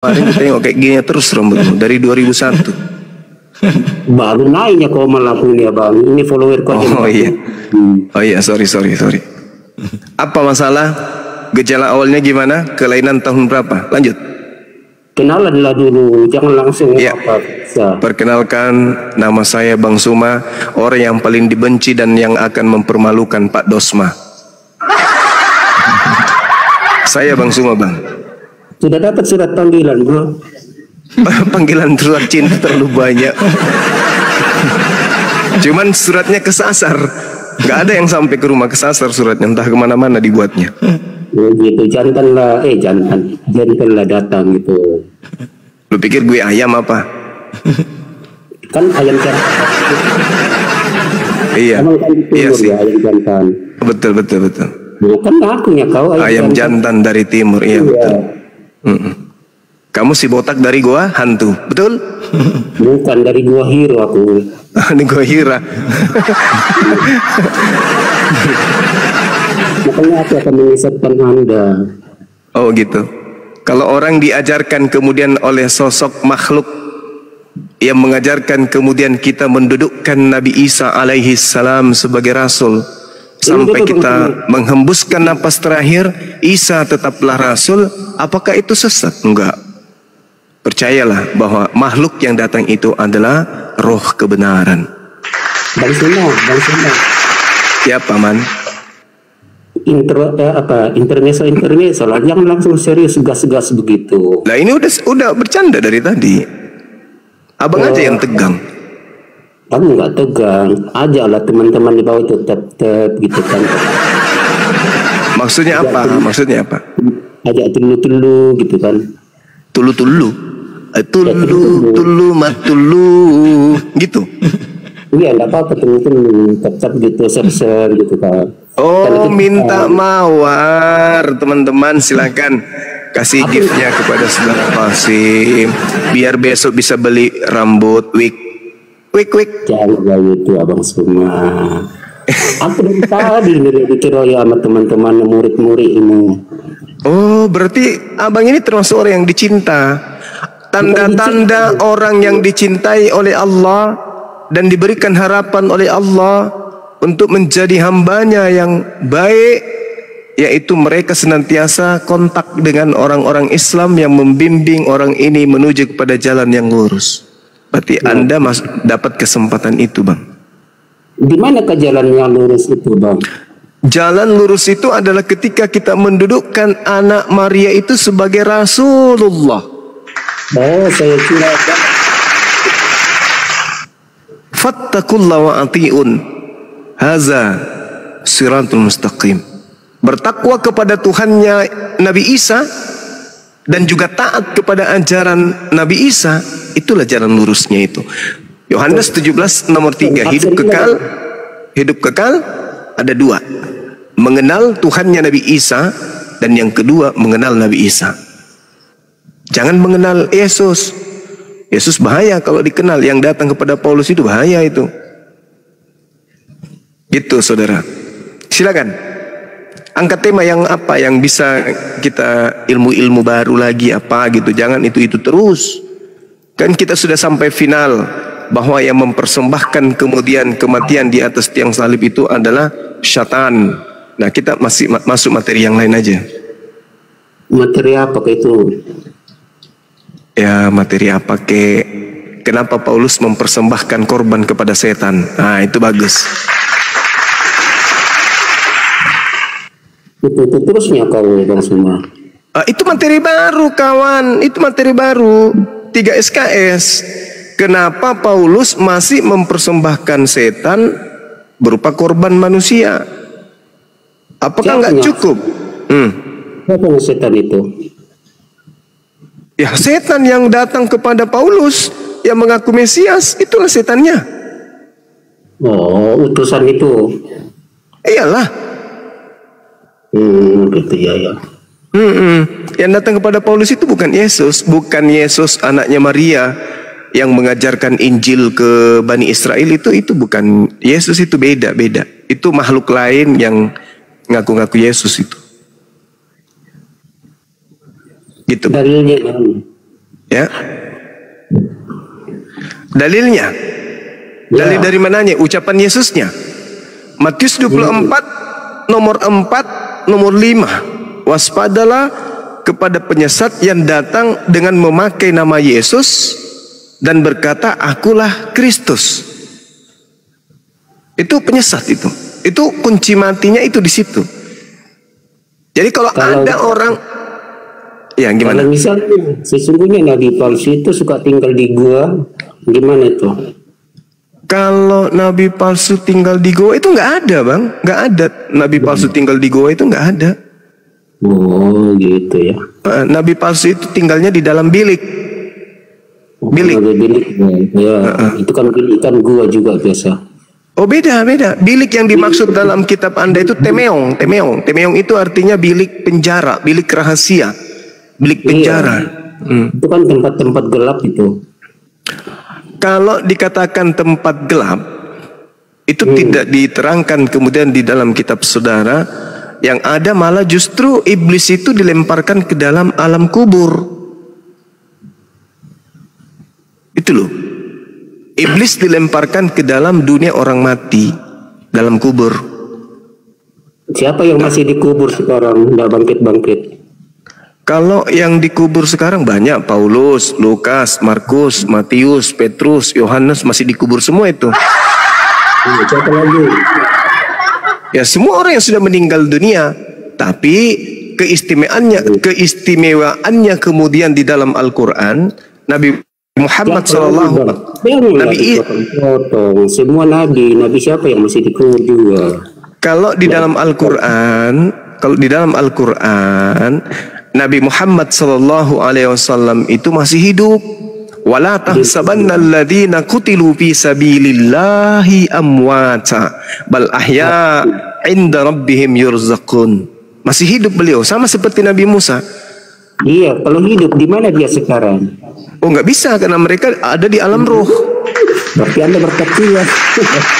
Kemarin kita tengok kayak gini terus rambutmu dari 2001. Baru naiknya kau malah punya bang. Ini follower kau. Oh iya. Oh iya, sorry. Apa masalah? Gejala awalnya gimana? Kelainan tahun berapa? Lanjut. Kenalanlah dulu, jangan langsung ya. Perkenalkan, nama saya Bang Suma, orang yang paling dibenci dan yang akan mempermalukan Pak Dosma. Saya Bang Suma, Bang. Sudah dapat surat panggilan, bro? Panggilan surat cinta terlalu banyak. Cuman suratnya kesasar. Gak ada yang sampai ke rumah, kesasar suratnya, entah kemana-mana dibuatnya. Gitu, jantanlah datang gitu. Lu pikir gue ayam apa? Kan ayam jantan. Iya. Iya sih. Ayam jantan. Betul. Bukan akunya kau ayam jantan dari timur, iya. Betul. Kamu si botak dari gua hantu, betul? Bukan, dari gua Hiro aku. Ini gua Hira. Makanya aku akan menyesatkan Anda. Oh gitu. Kalau orang diajarkan kemudian oleh sosok makhluk yang mengajarkan kemudian kita mendudukkan Nabi Isa alaihi salam sebagai rasul, sampai kita menghembuskan napas terakhir, Isa tetaplah rasul, apakah itu sesat? Enggak. Percayalah bahwa makhluk yang datang itu adalah roh kebenaran. Bang Suma. Ya paman. Intermezzo, jangan langsung serius gas begitu. Nah ini udah bercanda dari tadi. Abang aja yang tegang. Kamu nggak tegang, ajalah teman-teman di bawah itu tetap gitu kan. Maksudnya apa? Ajak tulu gitu kan. Tulu gitu. Iya, enggak apa-apa, tetap gitu, share gitu kan. Oh, minta mawar, teman-teman silakan kasih giftnya kepada saudara Qasim biar besok bisa beli rambut wig. Jangan itu abang semua. Aku dari tadi dikeroyok sama teman-teman murid-murid ini. Oh, berarti abang ini termasuk orang yang dicinta. Tanda-tanda orang yang dicintai oleh Allah dan diberikan harapan oleh Allah untuk menjadi hambanya yang baik, yaitu mereka senantiasa kontak dengan orang-orang Islam yang membimbing orang ini menuju kepada jalan yang lurus. Berarti Anda dapat kesempatan itu, Bang. Di manakah jalan yang lurus itu, Bang? Jalan lurus itu adalah ketika kita mendudukkan anak Maria itu sebagai Rasulullah. Oh, saya kira fattaqullaha wa ati'un. Haza siratul mustaqim. Bertakwa kepada Tuhannya Nabi Isa dan juga taat kepada ajaran Nabi Isa, itulah jalan lurusnya itu. Yohanes 17 nomor 3, hidup kekal ada dua. Mengenal Tuhannya Nabi Isa, dan yang kedua mengenal Nabi Isa. Jangan mengenal Yesus. Yesus bahaya kalau dikenal. Yang datang kepada Paulus itu bahaya itu. Gitu saudara. Silakan. Angkat tema yang apa yang bisa kita ilmu-ilmu baru lagi apa gitu. Jangan itu terus. Kan kita sudah sampai final bahwa yang mempersembahkan kemudian kematian di atas tiang salib itu adalah syaitan. Nah, kita masih masuk materi yang lain aja. Materi apa itu? Ya, materi apa ke? Kenapa Paulus mempersembahkan korban kepada setan? Nah, itu bagus. Itu terusnya kau Bang semua. Itu materi baru kawan. Itu materi baru 3 SKS. Kenapa Paulus masih mempersembahkan setan berupa korban manusia? Apakah nggak cukup? Apa setan itu? Ya, setan yang datang kepada Paulus yang mengaku Mesias, itulah setannya. Oh, utusan itu. Iyalah. Gitu ya. Yang datang kepada Paulus itu bukan Yesus anaknya Maria yang mengajarkan Injil ke Bani Israel, itu bukan Yesus, itu beda. Itu makhluk lain yang ngaku-ngaku Yesus itu. Gitu. Dalilnya Ya. Dalilnya. Dalil dari mananya? Ucapan Yesusnya. Matius 24 nomor 4 nomor 5. Waspadalah kepada penyesat yang datang dengan memakai nama Yesus dan berkata, akulah Kristus. Itu penyesat itu. Itu kunci matinya itu di situ. Jadi kalau ada orang, ya gimana? Kalau misalnya sesungguhnya nabi palsu itu suka tinggal di gua, gimana itu? Kalau nabi palsu tinggal di goa itu nggak ada, Bang. Nggak ada nabi palsu tinggal di goa, itu nggak ada. Oh gitu ya. Nabi palsu itu tinggalnya di dalam bilik. Bilik. Bilik. Ya, itu kan bilik kan gua juga biasa. Oh beda. Bilik yang dimaksud dalam kitab Anda itu temeong. Temeong itu artinya bilik penjara, bilik rahasia, bilik penjara. Iya. Itu kan tempat-tempat gelap itu. Kalau dikatakan tempat gelap, itu tidak diterangkan kemudian di dalam kitab saudara. Yang ada malah justru iblis itu dilemparkan ke dalam alam kubur. Itu loh. Iblis dilemparkan ke dalam dunia orang mati, dalam kubur. Siapa yang masih dikubur sekarang, nggak bangkit-bangkit? Kalau yang dikubur sekarang banyak, Paulus, Lukas, Markus, Matius, Petrus, Yohanes masih dikubur semua itu. Siapa lagi? Ya semua orang yang sudah meninggal dunia. Tapi keistimewaannya kemudian di dalam Al-Quran, Nabi Muhammad SAW, semua nabi siapa yang masih dikubur juga? Kalau di dalam Al-Quran, Nabi Muhammad SAW itu masih hidup. Wala tahsabanna alladziina qutilu fi sabilillahi amwata bal ahya 'inda rabbihim yurzaqun. Masih hidup beliau sama seperti Nabi Musa. Iya, kalau hidup di mana dia sekarang? Oh nggak bisa karena mereka ada di alam roh. Berarti Anda bertakiyah.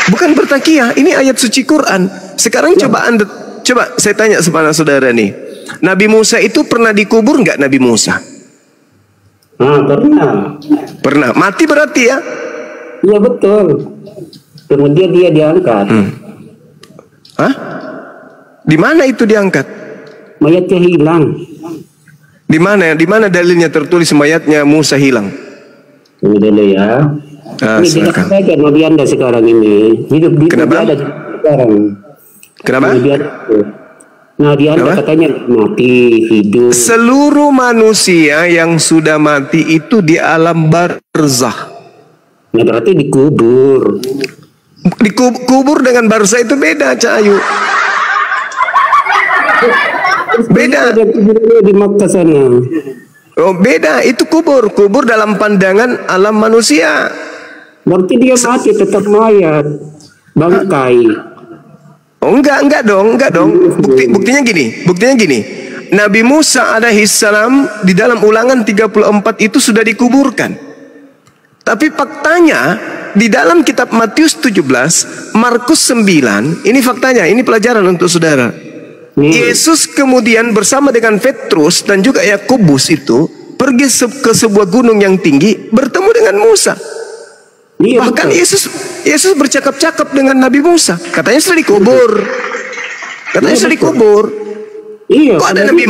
Bukan bertakiyah, ini ayat suci Quran. Sekarang coba saya tanya kepada saudara nih. Nabi Musa itu pernah dikubur nggak Nabi Musa? Pernah. Pernah. Mati berarti ya? Iya betul. Kemudian dia diangkat. Hah? Di mana itu diangkat? Mayatnya hilang. Di mana? Di mana dalilnya tertulis mayatnya Musa hilang? Ini dulu ya. Ini kita saja Nabi Anda sekarang ini hidup di ada sekarang. Kenapa? Nah dia katanya mati, hidup. Seluruh manusia yang sudah mati itu di alam barzah. Nah berarti dikubur. Dikubur dengan barzah itu beda, Cak Ayu. Beda. Di Makkah sana. Oh beda, itu kubur dalam pandangan alam manusia. Berarti dia mati tetap mayat, bangkai. Oh enggak dong. Buktinya gini. Nabi Musa alaihissalam di dalam Ulangan 34 itu sudah dikuburkan. Tapi faktanya di dalam kitab Matius 17, Markus 9, ini faktanya, ini pelajaran untuk saudara. Yesus kemudian bersama dengan Petrus dan juga Yakobus itu pergi ke sebuah gunung yang tinggi bertemu dengan Musa. Bahkan Yesus bercakap-cakap dengan Nabi Musa. Katanya sudah dikubur. Kok ada Nabi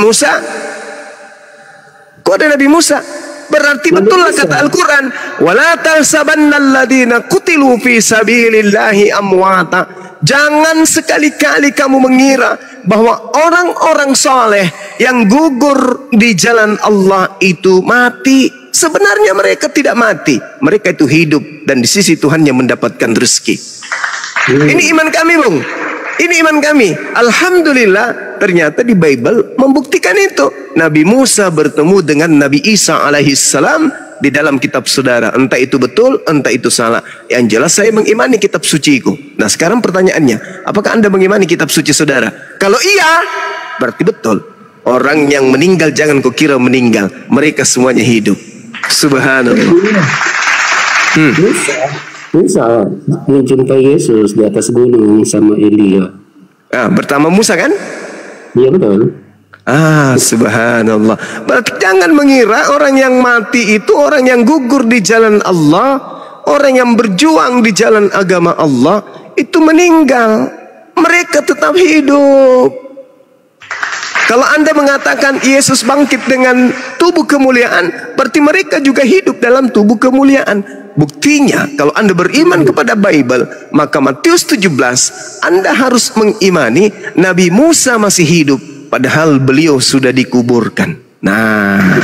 Musa? Berarti betul lah kata Al-Quran. Wala tahsabanna alladziina qutilu fi sabilillahi amwata. Jangan sekali-kali kamu mengira bahwa orang-orang soleh yang gugur di jalan Allah itu mati. Sebenarnya mereka tidak mati. Mereka itu hidup dan di sisi Tuhan yang mendapatkan rezeki. Ini iman kami, Bung. Ini iman kami. Alhamdulillah ternyata di Bible membuktikan itu. Nabi Musa bertemu dengan Nabi Isa alaihissalam di dalam kitab saudara. Entah itu betul, entah itu salah. Yang jelas saya mengimani kitab suciku. Nah sekarang pertanyaannya, apakah Anda mengimani kitab suci saudara? Kalau iya, berarti betul. Orang yang meninggal jangan kau kira meninggal. Mereka semuanya hidup. Subhanallah. Musa menjumpai Yesus di atas gunung sama Elia. Pertama Musa kan? Iya betul. Subhanallah. Berarti jangan mengira orang yang mati itu orang yang gugur di jalan Allah, orang yang berjuang di jalan agama Allah itu meninggal. Mereka tetap hidup. Kalau Anda mengatakan Yesus bangkit dengan tubuh kemuliaan, berarti mereka juga hidup dalam tubuh kemuliaan. Buktinya, kalau Anda beriman kepada Bible, maka Matius 17, Anda harus mengimani Nabi Musa masih hidup, padahal beliau sudah dikuburkan. Nah,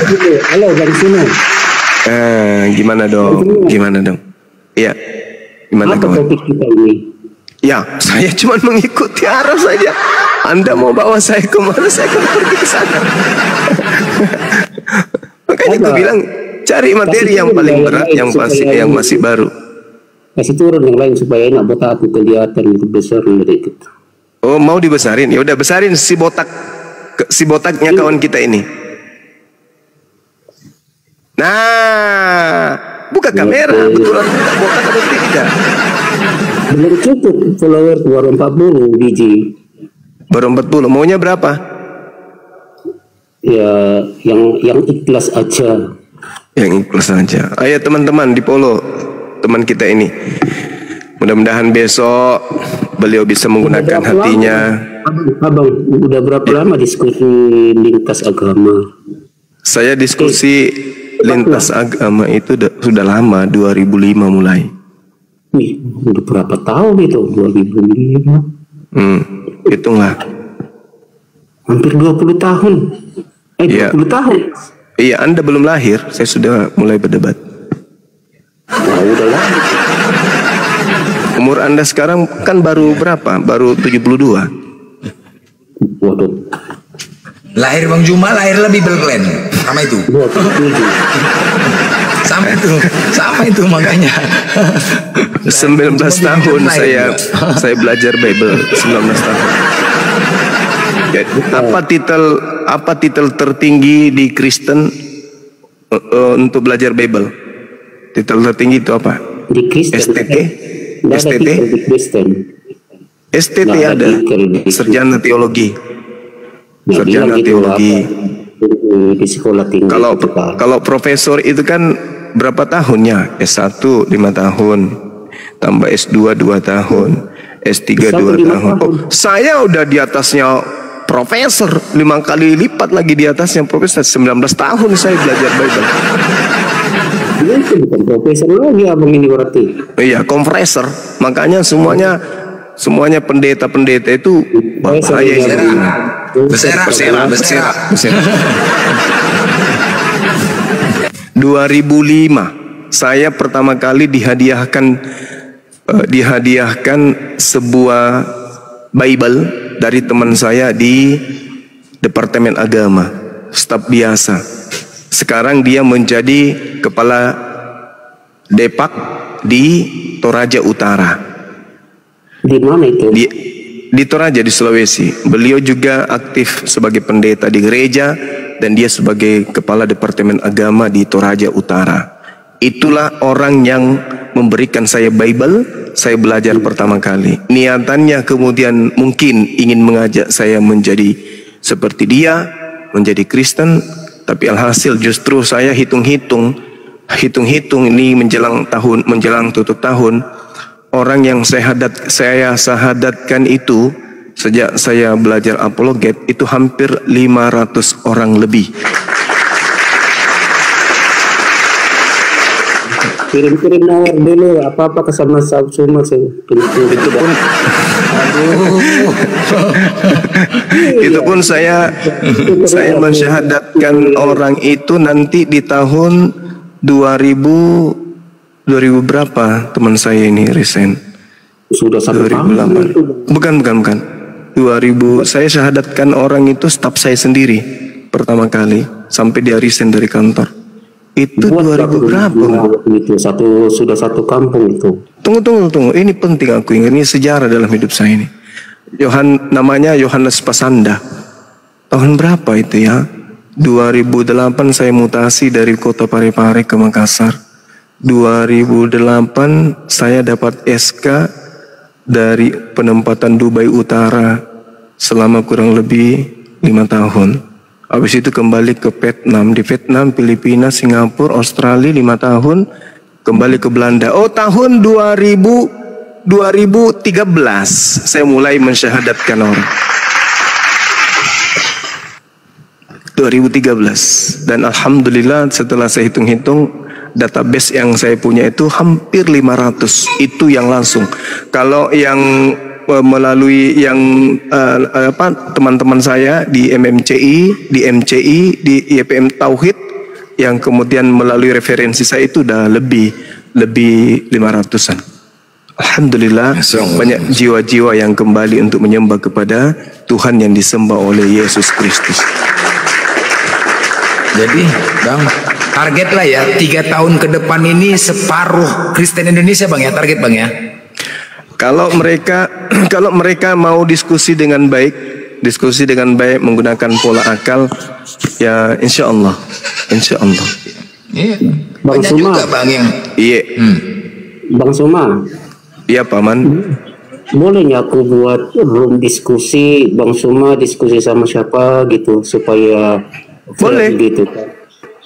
halo dari sini. Gimana dong? Gimana dong? Iya, gimana Apa kawan? topik kita ini? Ya, saya cuma mengikuti arah saja. Anda mau bawa saya kemana, saya akan pergi ke sana. Makanya gue bilang, cari materi yang paling berat, yang masih baru. Kasih turun yang lain supaya enak botak aku kelihatan itu besar sedikit. Oh, mau dibesarin? Ya udah besarin si botaknya kawan kita ini. Nah, buka kamera, betulan botak atau tidak? Belum cukup follower baru 40 biji. Baru 40, maunya berapa? Ya, yang ikhlas aja. Yang ikhlas aja. Ayo teman-teman di follow teman kita ini. Mudah-mudahan besok beliau bisa menggunakan hatinya. Abang, udah berapa lama diskusi lintas agama? Saya diskusi lintas agama itu sudah lama, 2005 mulai. Wih, udah berapa tahun itu? 2005. Hitunglah. Hampir 20 tahun. 20 tahun. Iya, Anda belum lahir, saya sudah mulai berdebat. Nah, udah lah. Umur Anda sekarang kan baru berapa? Baru 72. Waduh. Lahir Bang Juma, lahir lebih berklen. Sama itu. 27. Sama itu makanya. 19 tahun saya belajar Bible, 19 tahun. Apa titel tertinggi di Kristen untuk belajar Bible? Titel tertinggi itu apa? Di Kristen. STT? STT? Di Kristen. STT ada. Sarjana teologi. Sarjana teologi. Di sekolah tinggi. Kalau profesor itu kan berapa tahunnya? S1 5 tahun, tambah S2 2 tahun, S3 2 tahun. Oh, saya udah di atasnya profesor, 5 kali lipat lagi di atasnya profesor. 19 tahun saya belajar Bible. Itu bukan profesor lagi abang ini berarti. Iya, kompresor. Makanya semuanya pendeta-pendeta itu bahaya. Bersera. 2005 saya pertama kali dihadiahkan sebuah Bible dari teman saya di Departemen Agama, staf biasa. Sekarang dia menjadi kepala Depak di Toraja Utara. Di mana itu? Di Toraja di Sulawesi. Beliau juga aktif sebagai pendeta di gereja dan dia sebagai kepala Departemen Agama di Toraja Utara. Itulah orang yang memberikan saya Bible, saya belajar pertama kali. Niatannya kemudian mungkin ingin mengajak saya menjadi seperti dia, menjadi Kristen, tapi alhasil justru saya hitung-hitung ini menjelang tutup tahun, orang yang saya sahadatkan itu sejak saya belajar apologet itu hampir 500 orang lebih. Kirim-kirim nomor dulu, apa-apa ke sama semua sih. Itu pun saya mensyahadatkan orang itu nanti di tahun 2000 berapa teman saya ini resign. Sudah 1 tahun. Bukan. 2000 saya syahadatkan orang itu staf saya sendiri pertama kali sampai dia resign dari kantor. Itu 2000 berapa? Itu sudah satu kampung itu. Tunggu. Ini penting aku ingat, ini sejarah dalam hidup saya ini. Namanya Yohanes Pasanda. Tahun berapa itu ya? 2008 saya mutasi dari kota Parepare ke Makassar. 2008 saya dapat SK dari penempatan Dubai Utara selama kurang lebih 5 tahun. Habis itu kembali ke Vietnam. Di Vietnam, Filipina, Singapura, Australia 5 tahun. Kembali ke Belanda. Oh, tahun 2013 saya mulai mensyahadatkan orang. 2013. Dan alhamdulillah setelah saya hitung-hitung, database yang saya punya itu hampir 500. Itu yang langsung. Kalau yang melalui yang teman-teman saya di MMCI, di MCI, di IPM Tauhid, yang kemudian melalui referensi saya itu udah lebih 500-an. Alhamdulillah banyak jiwa-jiwa yang kembali untuk menyembah kepada Tuhan yang disembah oleh Yesus Kristus. Jadi Bang, target lah ya 3 tahun ke depan ini separuh Kristen Indonesia Bang ya, target Bang ya. Kalau mereka mau diskusi dengan baik menggunakan pola akal, ya insya Allah. Iya. Bang Banyak Suma. juga Bang yang Iya. Bang Suma, Iya Paman. boleh nggak aku buat room diskusi, Bang Suma diskusi sama siapa gitu supaya Boleh. gitu.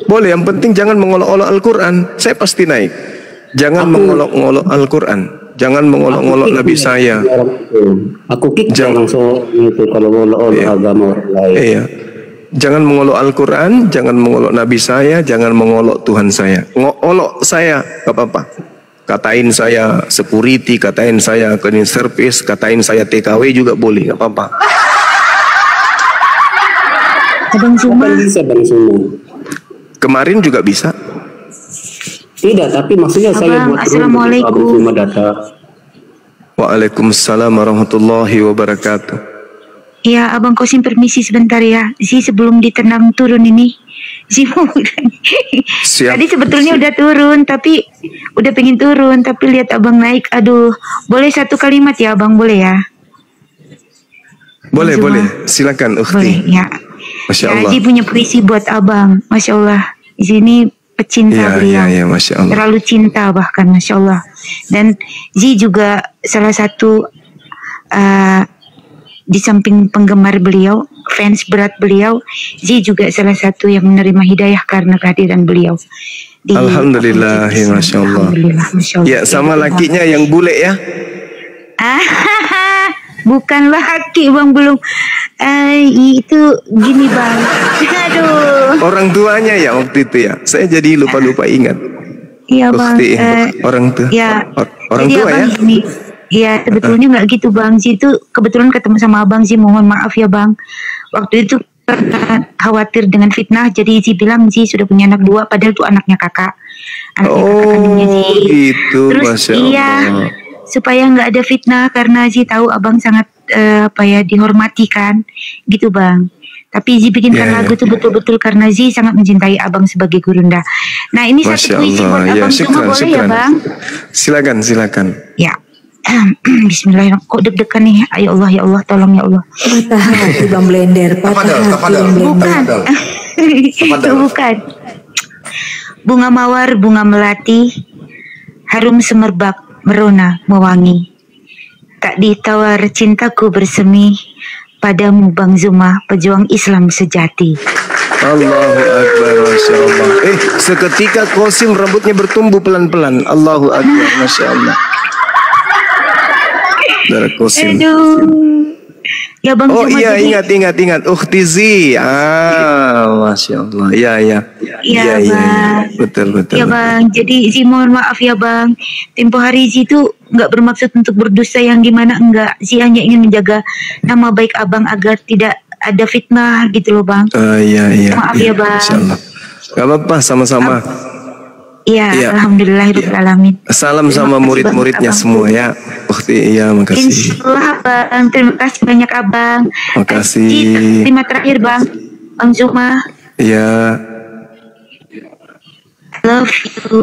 Boleh, yang penting jangan mengolok-olok Al-Quran. Saya pasti naik. Jangan mengolok-olok Al-Quran. Jangan mengolok-olok Nabi saya. Aku kick Jangan. langsung gitu kalau ngolok-olok Iya. agama orang lain. Iya. Jangan mengolok Al-Quran, jangan mengolok Nabi saya, jangan mengolok Tuhan saya. Ngolok saya, gak apa-apa. Katain saya security, katain saya cleaning service, katain saya TKW juga boleh, gak apa-apa. Abang Suma. Kapan bisa Bang Suma? Kemarin juga bisa. Tidak, tapi maksudnya saya Abang, buat room Assalamualaikum. Abang Suma datang. Waalaikumsalam warahmatullahi wabarakatuh. Ya, Abang Kosim permisi sebentar ya. Sebelum ditenang turun ini. Mau Siap. tadi sebetulnya udah turun, tapi udah pengen turun, tapi lihat Abang naik. Aduh, boleh satu kalimat ya Abang, boleh ya? Boleh, Cuma- boleh. Silakan, Boleh Ukhti. ya. Masya Ya, Allah. Ji punya puisi buat Abang. Masya Allah. Di sini pecinta beliau. Ya, Masya Allah. Terlalu cinta bahkan, Masya Allah. Dan Ji juga salah satu di samping penggemar beliau, fans berat beliau, Ji juga salah satu yang menerima hidayah karena kehadiran beliau. Alhamdulillah, Masya Allah. Alhamdulillah, Masya Allah. Ya, sama lakinya yang bule ya. Bukan laki Bang, belum. Itu gini Bang. Aduh. Orang tuanya ya waktu itu ya. Saya jadi lupa-lupa ingat. Iya Bang. Ukhti, orang tua. Ya. Orang Jadi tua Abang ya. Gini, ya sebetulnya nggak gitu Bang. Ji itu kebetulan ketemu sama Abang Ji. Mohon maaf ya Bang. Waktu itu karena khawatir dengan fitnah, jadi Ji bilang Ji sudah punya anak 2, padahal itu anaknya kakak. Anaknya kakak kandungnya Ji. Gitu, Terus Masya iya, Allah. supaya nggak ada fitnah karena Ji tahu Abang sangat dihormati kan, gitu Bang. Tapi Ji bikinkan Ya, lagu itu betul-betul karena Ji sangat mencintai Abang sebagai gurunda. Nah ini Masya satu puisi buat Allah. Ya, Abang cuma boleh ya Bang? Silakan. Ya. Bismillahirrahmanirrahim. Kok deg-degan nih? Ya Allah, tolong ya Allah. Patah hati Bang Blender, patah Tafadhol, hati tafadhol. Bang Blender. Bukan. Itu bukan. Bunga mawar, bunga melati, harum semerbak, merona, mewangi. Tak ditawar cintaku bersemi padamu Bang Zuma, pejuang Islam sejati. Allahu Akbar, Masya Allah. Seketika Qasim rambutnya bertumbuh pelan-pelan. Allahu Akbar, Masya Allah. Darah Qasim. Aduh. Ya Bang Oh Zuma, iya, jadi- ingat Ukhti Zi. Masya Allah. Iya. Bang. Betul. Ya Bang, jadi Zi mohon maaf ya Bang. Tempo hari Zi itu nggak bermaksud untuk berdusta yang gimana, enggak. Zi hanya ingin menjaga nama baik Abang agar tidak ada fitnah gitu loh Bang. Iya. Maaf ya, Bang. Masya Allah. Gak apa-apa, sama-sama. Iya, Iya. alhamdulillahirobbilalamin. Salam sama murid-muridnya semua ya. Ukhti, iya makasih. Insyaallah Bang, terima kasih banyak Abang. Makasih. Zi, terima terakhir Bang. Bang Zuma, Iya. love you.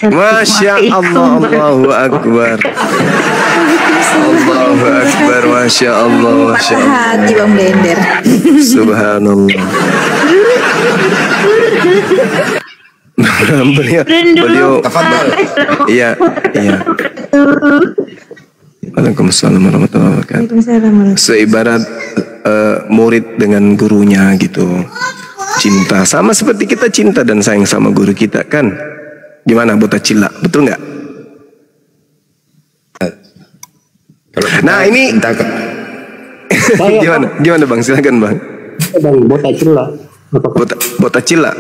Masya Allah, Allahu Akbar. Allahu Akbar, Masya Allah, Masya Patah Allah. hati Bang Blender. Subhanallah. beliau Tafadhol. iya. Waalaikumsalam warahmatullahi wabarakatuh. Waalaikumsalam. murid dengan gurunya gitu. Cinta sama seperti kita cinta dan sayang sama guru kita kan. Gimana Bota Cilla, betul nggak? Nah ini gimana Bang, silakan Bang. Bang, Bota Cilla. Bota Cilla.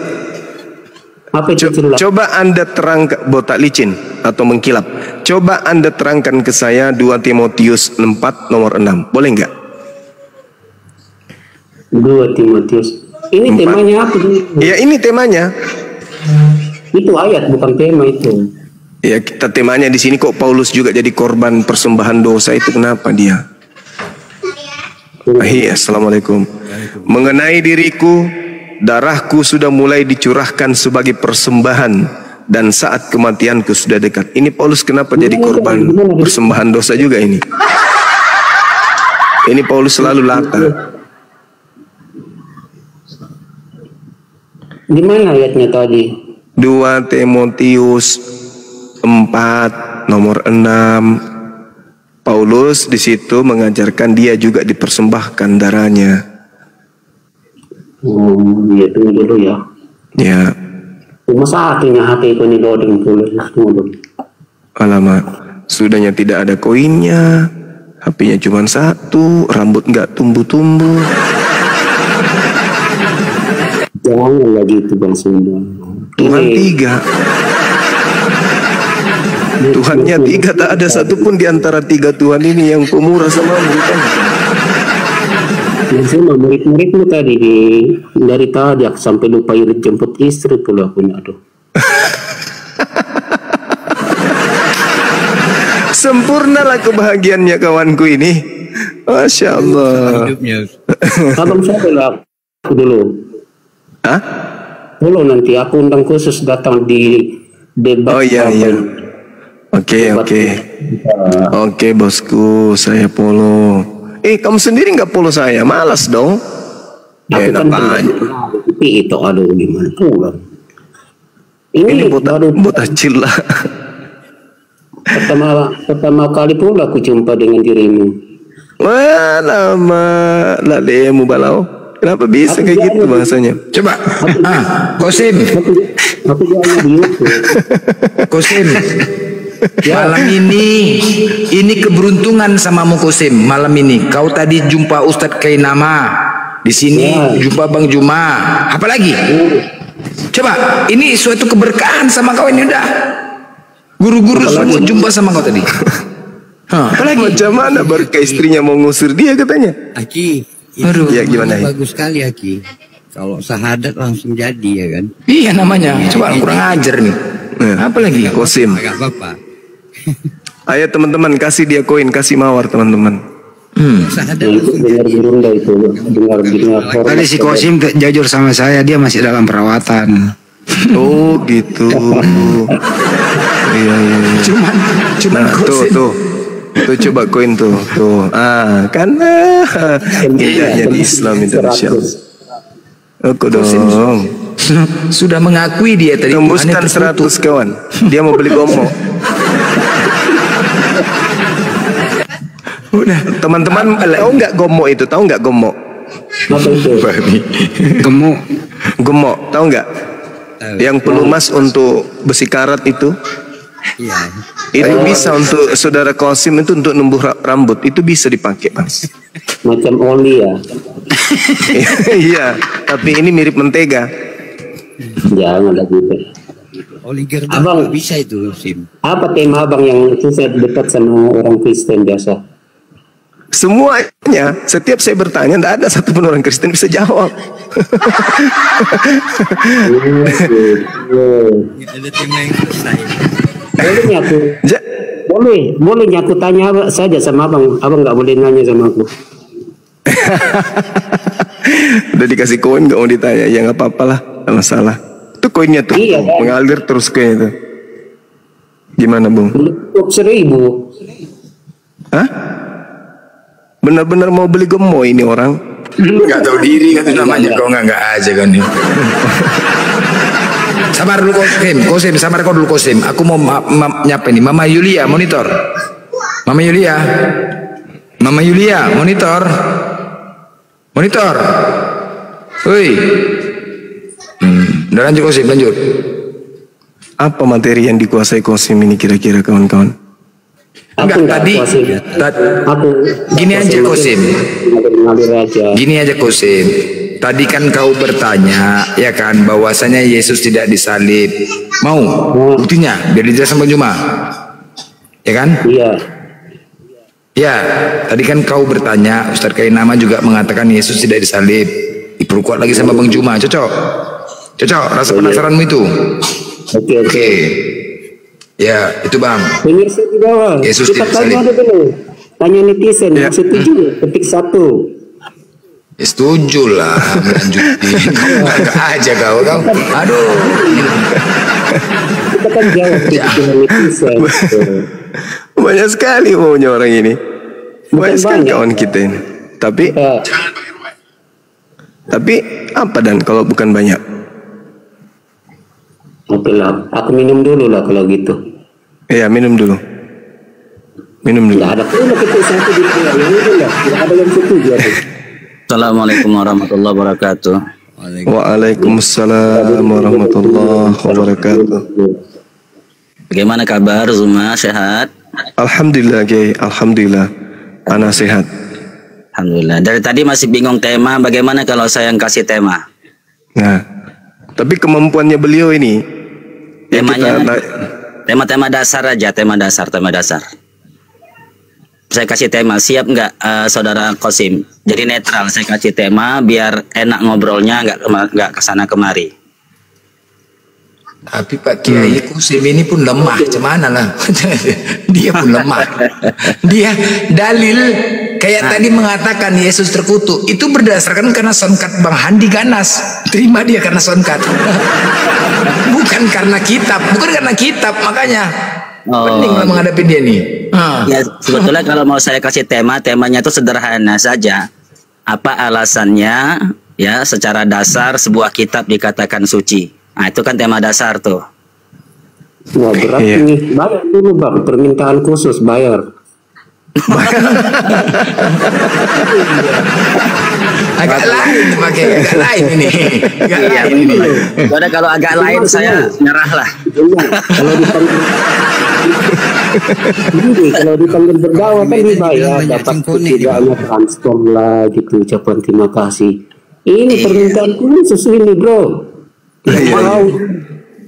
Apa itu Cilla? Coba Anda terangkan, botak licin atau mengkilap. Coba Anda terangkan ke saya 2 Timotius 4 nomor 6. Boleh nggak? 2 Timotius. Ini 4. Temanya apa? Ya ini temanya. Itu ayat bukan tema itu. Ya kita temanya di sini kok Paulus juga jadi korban persembahan dosa, itu kenapa dia? Assalamualaikum. Mengenai diriku, darahku sudah mulai dicurahkan sebagai persembahan dan saat kematianku sudah dekat. Ini Paulus kenapa jadi korban persembahan dosa juga ini? Ini Paulus selalu lata. Di mana ayatnya tadi? 2 Timotius 4 nomor 6. Paulus di situ mengajarkan dia juga dipersembahkan darahnya. Oh, iya tunggu dulu ya. Ya. Cuma satunya hati itu nih loading dulu. Alamak, sudahnya tidak ada koinnya, HP-nya cuma 1, rambut nggak tumbuh-tumbuh. Jangan lagi itu Bang Sunda. Tuhan 3. Tuhannya 3, tak ada satupun di antara 3 Tuhan ini yang pemurah sama kita. Sama murid-muridmu tadi dari tadi aku sampai lupa irit jemput istri pula punya. Aduh. Sempurnalah kebahagiaannya kawanku ini. Masya Allah. Abang siapa lah aku dulu? Hah? Dulu nanti aku undang khusus datang di debat. Oh iya iya. Oke bosku, saya follow. Kamu sendiri nggak follow saya? Malas dong. Aku kan tapi itu aduh gimana pula. Ini Bota Cilla. Pertama kali pula aku jumpa dengan dirimu. Wah lama lalemu balau. Kenapa bisa kayak gitu bahasanya? Coba. Kosim. Aku jangan di YouTube. Kosim. Malam ini keberuntungan samamu Kosim. Malam ini kau tadi jumpa Ustadz Kainama, di sini jumpa Bang Juma. Apalagi? Coba, ini suatu keberkahan sama kau ini udah. Guru-guru semua jumpa sama kau tadi. Apalagi? Macam mana berkah istrinya mau ngusir dia katanya? Aki, ya gimana? Bagus sekali Aki. Kalau sahadat langsung jadi ya kan? Iya namanya. Coba kurang ajar nih. Apalagi? Kosim. Gak apa-apa. Ayo teman-teman kasih dia koin, kasih mawar teman-teman. Dengar. Tadi si Kosim jujur sama saya, dia masih dalam perawatan. Oh gitu. Iya. Cuman Kosim. Tuh coba koin tuh. Karena indahnya di Islam Indonesia. Aku dong. Sudah mengakui dia tadi. Tembuskan 100 kawan. Dia mau beli gomo. Udah, teman-teman tahu nggak gomo itu? Tahu nggak gomo? Gomo, tahu nggak? Yang pelumas untuk besi karat itu? Iya. Itu bisa untuk saudara Kosim itu untuk numbuh rambut, itu bisa dipakai Mas. Macam oli ya? Iya, tapi ini mirip mentega. Jangan lagi. Oligarki Abang bisa itu Sim. Apa tema abang yang susah dekat sama orang Kristen biasa? Semuanya, setiap saya bertanya, tidak ada satupun orang Kristen bisa jawab. Ada tema yang selesai. Boleh aku tanya saja sama abang. Abang nggak boleh nanya sama aku. Udah dikasih koin nggak mau ditanya, ya nggak apa-apa lah, nggak masalah. Itu koinnya tuh, iya, kan? mengalir terus koinnya itu. Gimana Bung? 1.000. Hah? Benar-benar mau beli gemo ini orang? Nggak tahu diri kan namanya. Kau nggak aja kan nih. Sabar dulu Kosim, sabar kau dulu Kosim. Aku mau nyapa ini. Mama Yulia monitor. Mama Yulia monitor. Monitor. Woi. Udah lanjut Kosim, lanjut. Apa materi yang dikuasai Kosim ini kira-kira kawan-kawan? Enggak, tadi gini aja Kosim. Gini aja Kosim. Tadi kan kau bertanya ya kan bahwasanya Yesus tidak disalib. Mau buktinya biar dijelasin Bang Juma. Ya kan? Iya. Ya, tadi kan kau bertanya, Ustaz Kainama juga mengatakan Yesus tidak disalib. Diperkuat lagi sama Bang Juma, cocok? Cocok, rasa penasaranmu itu? Oke. Ya, itu Bang. Pemirsa di bawah. Yesus Kita tidak tanya disalib. dulu. Tanya netizen yang setuju, ketik 1. Ya, setuju lah, melanjutin. Enggak aja kau. Aduh. Kita kan jawab kritikan netizen. Banyak sekali maunya orang ini. Banyak sekali kawan kita ini. Tapi apa dan kalau bukan banyak? Oke lah, aku minum dulu lah kalau gitu. Iya, minum dulu. Minum dulu. Tidak ada pun ketik 1 di pilihan ini lah. Tidak ada yang setuju. Assalamualaikum warahmatullahi wabarakatuh. Waalaikumsalam warahmatullahi wabarakatuh. Bagaimana kabar Zuma? Sehat? Alhamdulillah Kiai, alhamdulillah. Ana sehat. Alhamdulillah. Dari tadi masih bingung tema. Bagaimana kalau saya yang kasih tema? Nah, tapi kemampuannya beliau ini temanya tema-tema dasar aja, tema dasar. Saya kasih tema, siap nggak saudara Kosim? Jadi netral, saya kasih tema biar enak ngobrolnya, nggak kesana kemari. Tapi Pak Kiai Kosim ini pun lemah, cuman lah. Dia pun lemah. Dia dalil kayak tadi mengatakan Yesus terkutuk itu berdasarkan karena sonkat Bang Handi ganas. Terima dia karena sonkat. bukan karena kitab, makanya penting lah menghadapi dia nih. Ya sebetulnya kalau mau saya kasih temanya itu sederhana saja. Apa alasannya ya secara dasar sebuah kitab dikatakan suci? Nah itu kan tema dasar tuh. Wah berat nih. Bayar dulu Bang, permintaan khusus bayar. Agak lain pakai, agak lain ini. Agak lain ini. Soalnya kalau agak lain saya nyerah lah. Kalau dipanggil berdakwah kan dibayar, dapat setidaknya transform lah gitu, ucapan terima kasih. Ini permintaan khusus ini bro.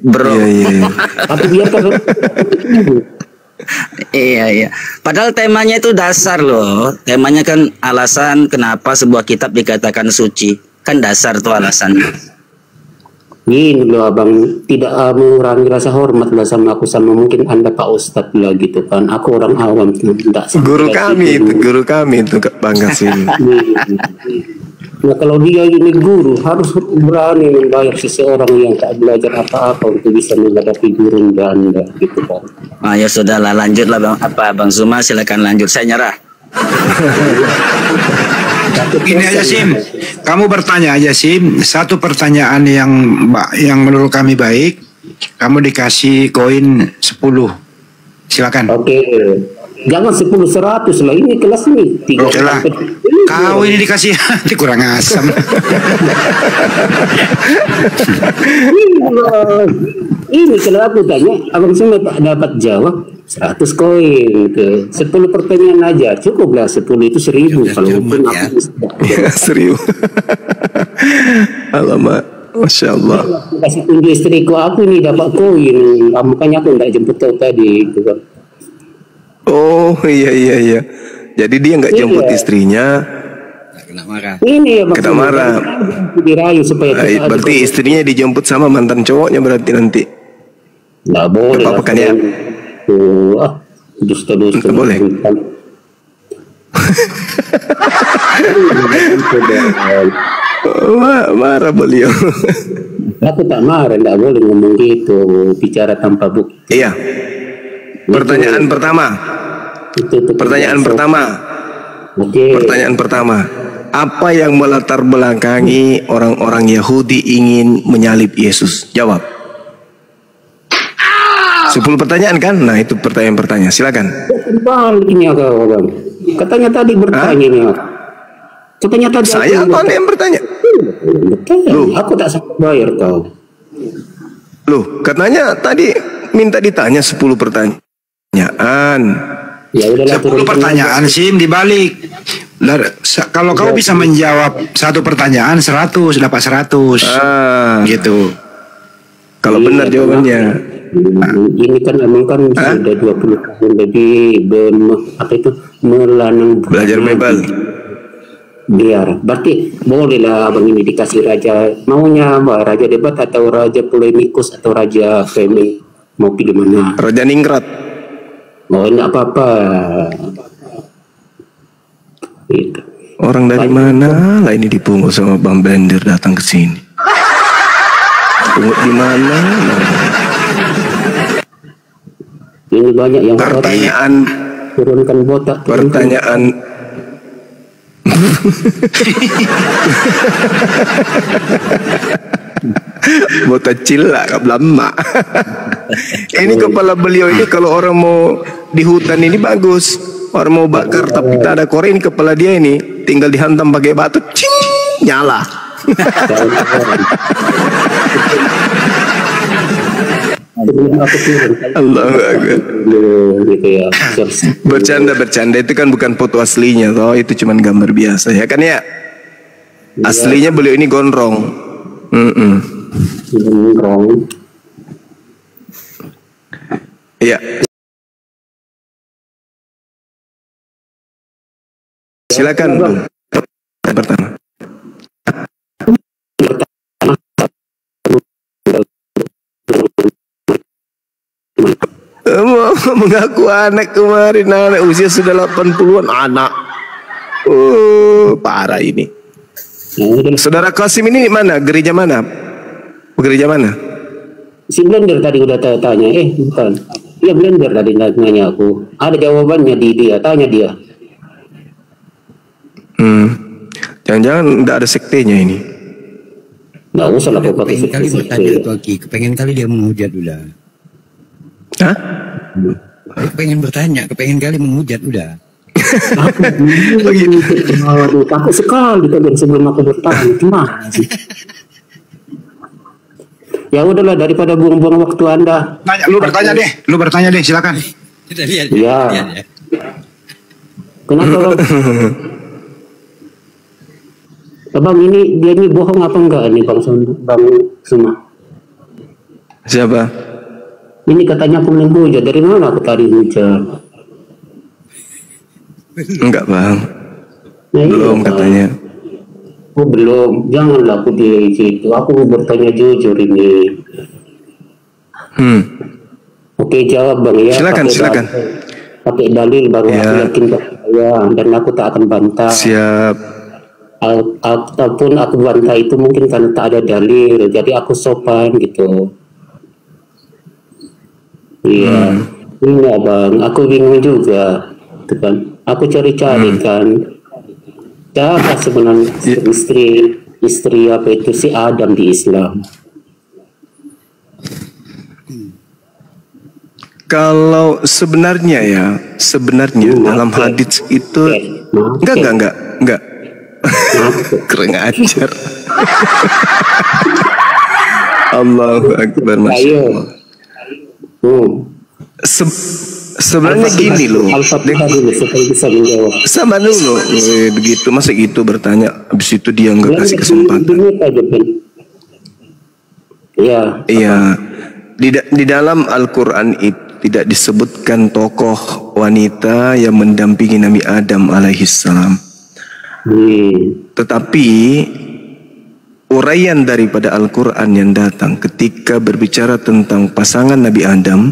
Bro. Tapi biarkan. Iya. Padahal temanya itu dasar loh. Temanya kan alasan kenapa sebuah kitab dikatakan suci. Kan dasar tuh alasannya. Ini loh abang, tidak mengurangi rasa hormat lah sama aku, sama mungkin anda Pak Ustadz lah gitu kan. Aku orang awam tuh tidak. Guru kami itu bangga sih. Nah kalau dia ini guru harus berani membayar seseorang yang tak belajar apa-apa untuk bisa menghadapi guru Anda gitu kan. Ya sudahlah, lanjutlah Bang Zuma, silakan lanjut, saya nyerah. Gini aja Sim, kamu bertanya aja Sim, satu pertanyaan yang menurut kami baik, kamu dikasih koin 10. Silakan. Oke. Jangan 10-100 lah, ini kelas ini 3. Oke lah. Kau ini dikasih nanti kurang asam. Ini kalau aku tanya, abang semua tak dapat jawab 100 koin ke 10 pertanyaan aja cukup lah, 10 itu 1000 kalau pun aku 1000. Alamak, Masya Allah. Kasih tunjuk istriku, aku ini dapat koin, makanya aku tidak jemput kau tadi gitu kan. Oh iya. Jadi dia nggak jemput istrinya. Kena marah. Ini ya kena marah. Dirayu supaya berarti istrinya dijemput sama mantan cowoknya berarti nanti. Nggak boleh. Apa kan ya? Dusta. Nggak boleh. Marah beliau. Aku tak marah, nggak boleh ngomong gitu, bicara tanpa bukti. Iya. Pertanyaan pertama. Pertanyaan pertama. Pertanyaan pertama. Apa yang melatar belakangi orang-orang Yahudi ingin menyalib Yesus? Jawab. 10 pertanyaan kan? Nah itu pertanyaan-pertanyaan. Silakan. Baliknya kau, Bang. Katanya tadi bertanya nih. Katanya tadi Saya atau Anda yang bertanya? Betul. Loh. Aku tak sanggup bayar kau. Loh, katanya tadi minta ditanya 10 pertanyaan. Ya udahlah 10 pertanyaan SIM dibalik. Kalau kau bisa menjawab satu pertanyaan 100 dapat 100. Gitu. Kalau benar jawabannya. Ini kan emang kan sudah 20 tahun lebih melanang Belajar bebal. biar. Berarti bolehlah abang ini dikasih raja. Maunya apa? Raja debat atau raja polemikus atau raja framing? Mau pilih mana? Raja Ningrat. Oh, enggak apa-apa. Gitu. Orang dari mana lah ini dipungut sama Bang Blender datang ke sini? Pungut di mana? Ini banyak yang Pertanyaan. turunkan botak. Pertanyaan. Botak cila lama. Ini kepala beliau ini kalau orang mau di hutan ini bagus. Orang mau bakar tapi tak ada korek, ini kepala dia ini tinggal dihantam pakai batu, cing, nyala. Allah Akbar. Gitu ya. Bercanda itu kan bukan foto aslinya toh, itu cuman gambar biasa ya kan ya. Aslinya beliau ini gondrong. Gondrong. Iya. Silakan Bung. Pertama. Mengaku anak kemarin, anak usia sudah 80-an anak. Parah ini. Saudara Qasim ini mana? Gereja mana? Gereja mana? Si Blender tadi udah tanya, bukan. Iya Blender tadi nanya aku. Ada jawabannya di dia, tanya dia. Jangan-jangan tidak ada sektenya ini. Nggak usah lah pakai Kepengen kali bertanya itu Aki, kepengen kali dia menghujat udah. Hah? Kepengen bertanya, kepengen kali menghujat udah. Aduh, takut sekali kalian sebelum aku bertanya. Gimana sih? Ya udahlah, daripada buang-buang waktu Anda. Lu bertanya deh, silakan. Kita lihat Ya. ya. Kenapa? Bang ini dia ini bohong apa enggak ini Bang Suma? Siapa? Ini katanya aku menghujat. Dari mana aku tadi hujat? Enggak Bang. Nah, Belum iya, katanya. Oh belum. Janganlah aku di situ. Aku bertanya jujur ini. Oke jawab Bang ya. Silakan. Pakai dalil baru Ya. aku yakin percaya dan aku tak akan bantah. Siap. Ataupun aku bantah itu mungkin karena tak ada dalil. Jadi aku sopan gitu. Iya. Iya Bang. Aku bingung juga. Gitu kan. Aku cari-cari kan. Siapa sebenarnya istri apa itu si Adam di Islam? Kalau sebenarnya dalam hadits itu enggak. Keren ajar. Allahu Akbar, Masya Allah. Sebenarnya gini loh. Sama dulu. Begitu, masa gitu bertanya. Habis itu dia nggak kasih kesempatan. Iya. Di dalam Al-Quran itu tidak disebutkan tokoh wanita yang mendampingi Nabi Adam alaihissalam. Tetapi uraian daripada Al-Quran yang datang ketika berbicara tentang pasangan Nabi Adam,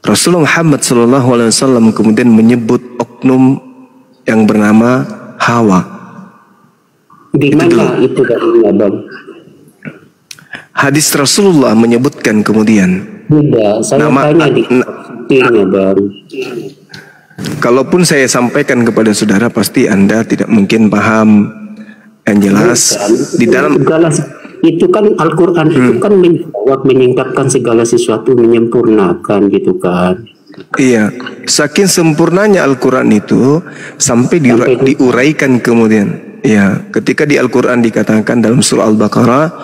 Rasulullah Muhammad SAW kemudian menyebut oknum yang bernama Hawa. Di mana itu dari Adam? Hadis Rasulullah menyebutkan kemudian. Tidak, saya tanya di Bang. Kalaupun saya sampaikan kepada saudara pasti Anda tidak mungkin paham. Yang jelas di dalam itu kan Al-Quran itu kan menjawab, menyingkapkan segala sesuatu, menyempurnakan gitu kan. Iya, saking sempurnanya Al-Quran itu sampai diuraikan kemudian. Ya, ketika di Al-Quran dikatakan dalam surah Al-Baqarah,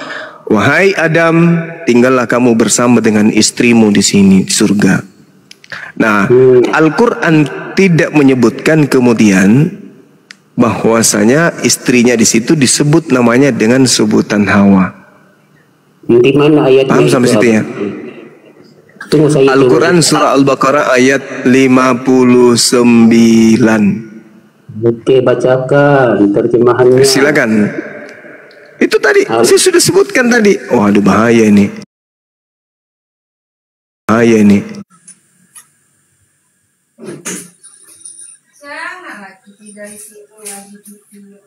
wahai Adam, tinggallah kamu bersama dengan istrimu di sini di surga. Nah, Al-Quran tidak menyebutkan kemudian bahwasanya istrinya di situ disebut namanya dengan sebutan Hawa. Di mana ayatnya? Paham sampai situ ya? Al-Quran surah Al-Baqarah ayat 59. Oke, bacakan terjemahannya. Silakan. Itu tadi saya sudah sebutkan tadi. Waduh, bahaya ini. Bahaya ini. Jangan lagi dari situ lagi ditiru.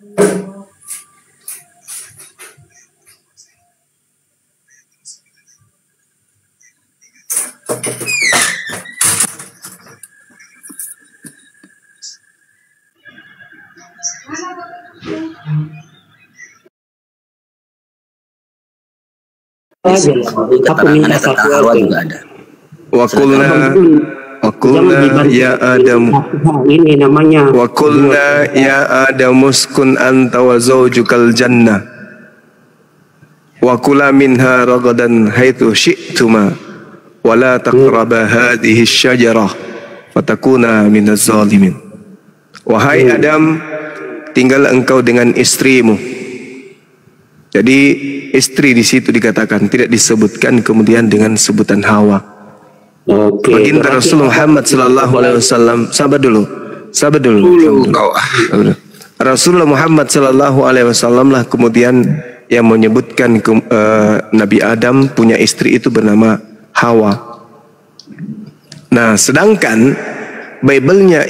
Keterangannya tentang Hawa juga ada. Wakulna ya Adam. Ini namanya. Wakulna ya Adam uskun anta wa zawjukal jannah. Wa kula minha ragadan haitsu syi'tuma wa la taqraba hadhihi asy-syajarah fatakuna minaz zalimin. Wahai Adam, tinggal engkau dengan istrimu. Jadi istri di situ dikatakan, tidak disebutkan kemudian dengan sebutan Hawa. Oke. Baginda Rasulullah Muhammad sallallahu alaihi wasallam, sabar dulu. Rasulullah Muhammad sallallahu alaihi wasallam lah kemudian yang menyebutkan Nabi Adam punya istri itu bernama Hawa. Nah, sedangkan Bible-nya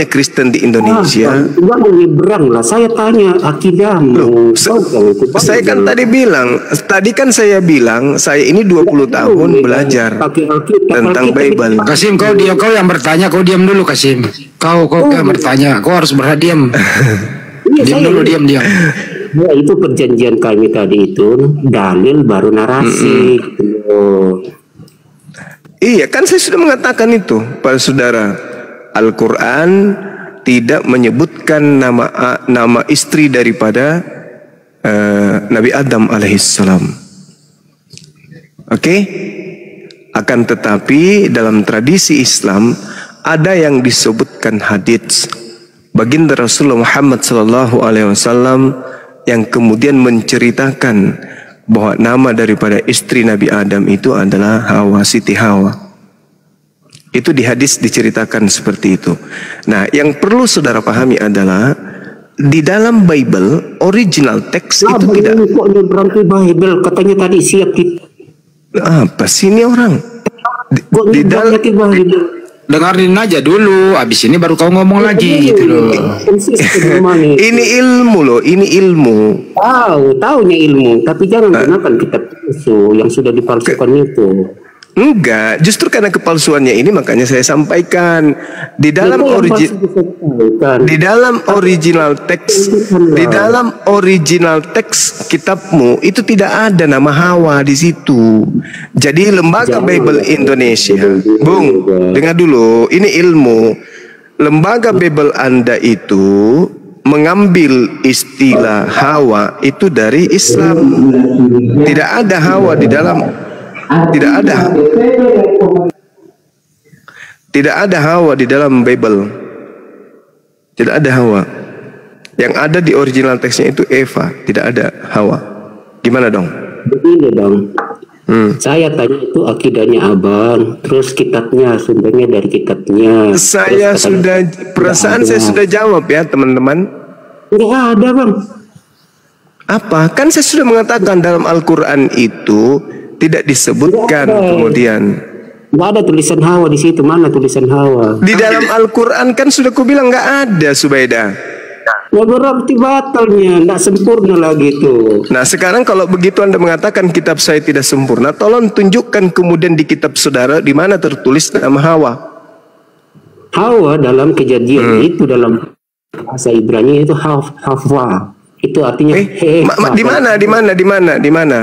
Kristen di Indonesia. Jangan nyebrang lah. Saya tanya akidahmu. Saya kan tadi saya bilang saya ini 20 tahun belajar tentang Bible. Kasim, kau yang bertanya, kau diam dulu Kasim. Kau yang bertanya, kau harus berdiam. Diam. Ya, itu perjanjian kami tadi itu dalil baru narasi. Iya, kan saya sudah mengatakan itu para saudara. Al-Quran tidak menyebutkan nama istri daripada Nabi Adam alaihissalam. Oke? Akan tetapi dalam tradisi Islam ada yang disebutkan hadits baginda Rasulullah Muhammad sallallahu alaihi wasallam yang kemudian menceritakan bahwa nama daripada istri Nabi Adam itu adalah Hawa, Siti Hawa. Itu di hadis diceritakan seperti itu. Nah, yang perlu saudara pahami adalah di dalam Bible original teks itu tidak. Kok berarti Bible katanya tadi siap apa sih ini orang? Di dalam dengarin aja dulu, abis ini baru kau ngomong lagi gitu loh. Ini ilmu loh, ini ilmu. Taunya ilmu, tapi jangan gunakan kitab palsu yang sudah dipalsukan itu. Enggak, justru karena kepalsuannya ini makanya saya sampaikan di dalam original teks kitabmu itu tidak ada nama Hawa di situ. Jadi lembaga Bible Indonesia, Bung, dengar dulu, ini ilmu. Lembaga Bible Anda itu mengambil istilah Hawa itu dari Islam. Tidak ada Hawa di dalam. Tidak ada Hawa di dalam Bible. Tidak ada Hawa. Yang ada di original teksnya itu Eva, tidak ada Hawa. Gimana dong? Begini dong. Saya tanya itu akidahnya abang, terus kitabnya, sumbernya dari kitabnya. Saya sudah jawab ya teman-teman. Nggak ada bang. Apa? Kan saya sudah mengatakan dalam Al-Quran itu tidak disebutkan kemudian. Nggak ada tulisan Hawa di situ. Mana tulisan Hawa? Di dalam Al-Quran kan sudah kubilang nggak ada, Subaida. Ya berarti batalnya, nggak sempurna lagi itu. Nah sekarang kalau begitu Anda mengatakan kitab saya tidak sempurna, tolong tunjukkan kemudian di kitab saudara di mana tertulis nama Hawa. Hawa dalam Kejadian itu dalam bahasa Ibrani itu Hawa. Itu artinya di mana?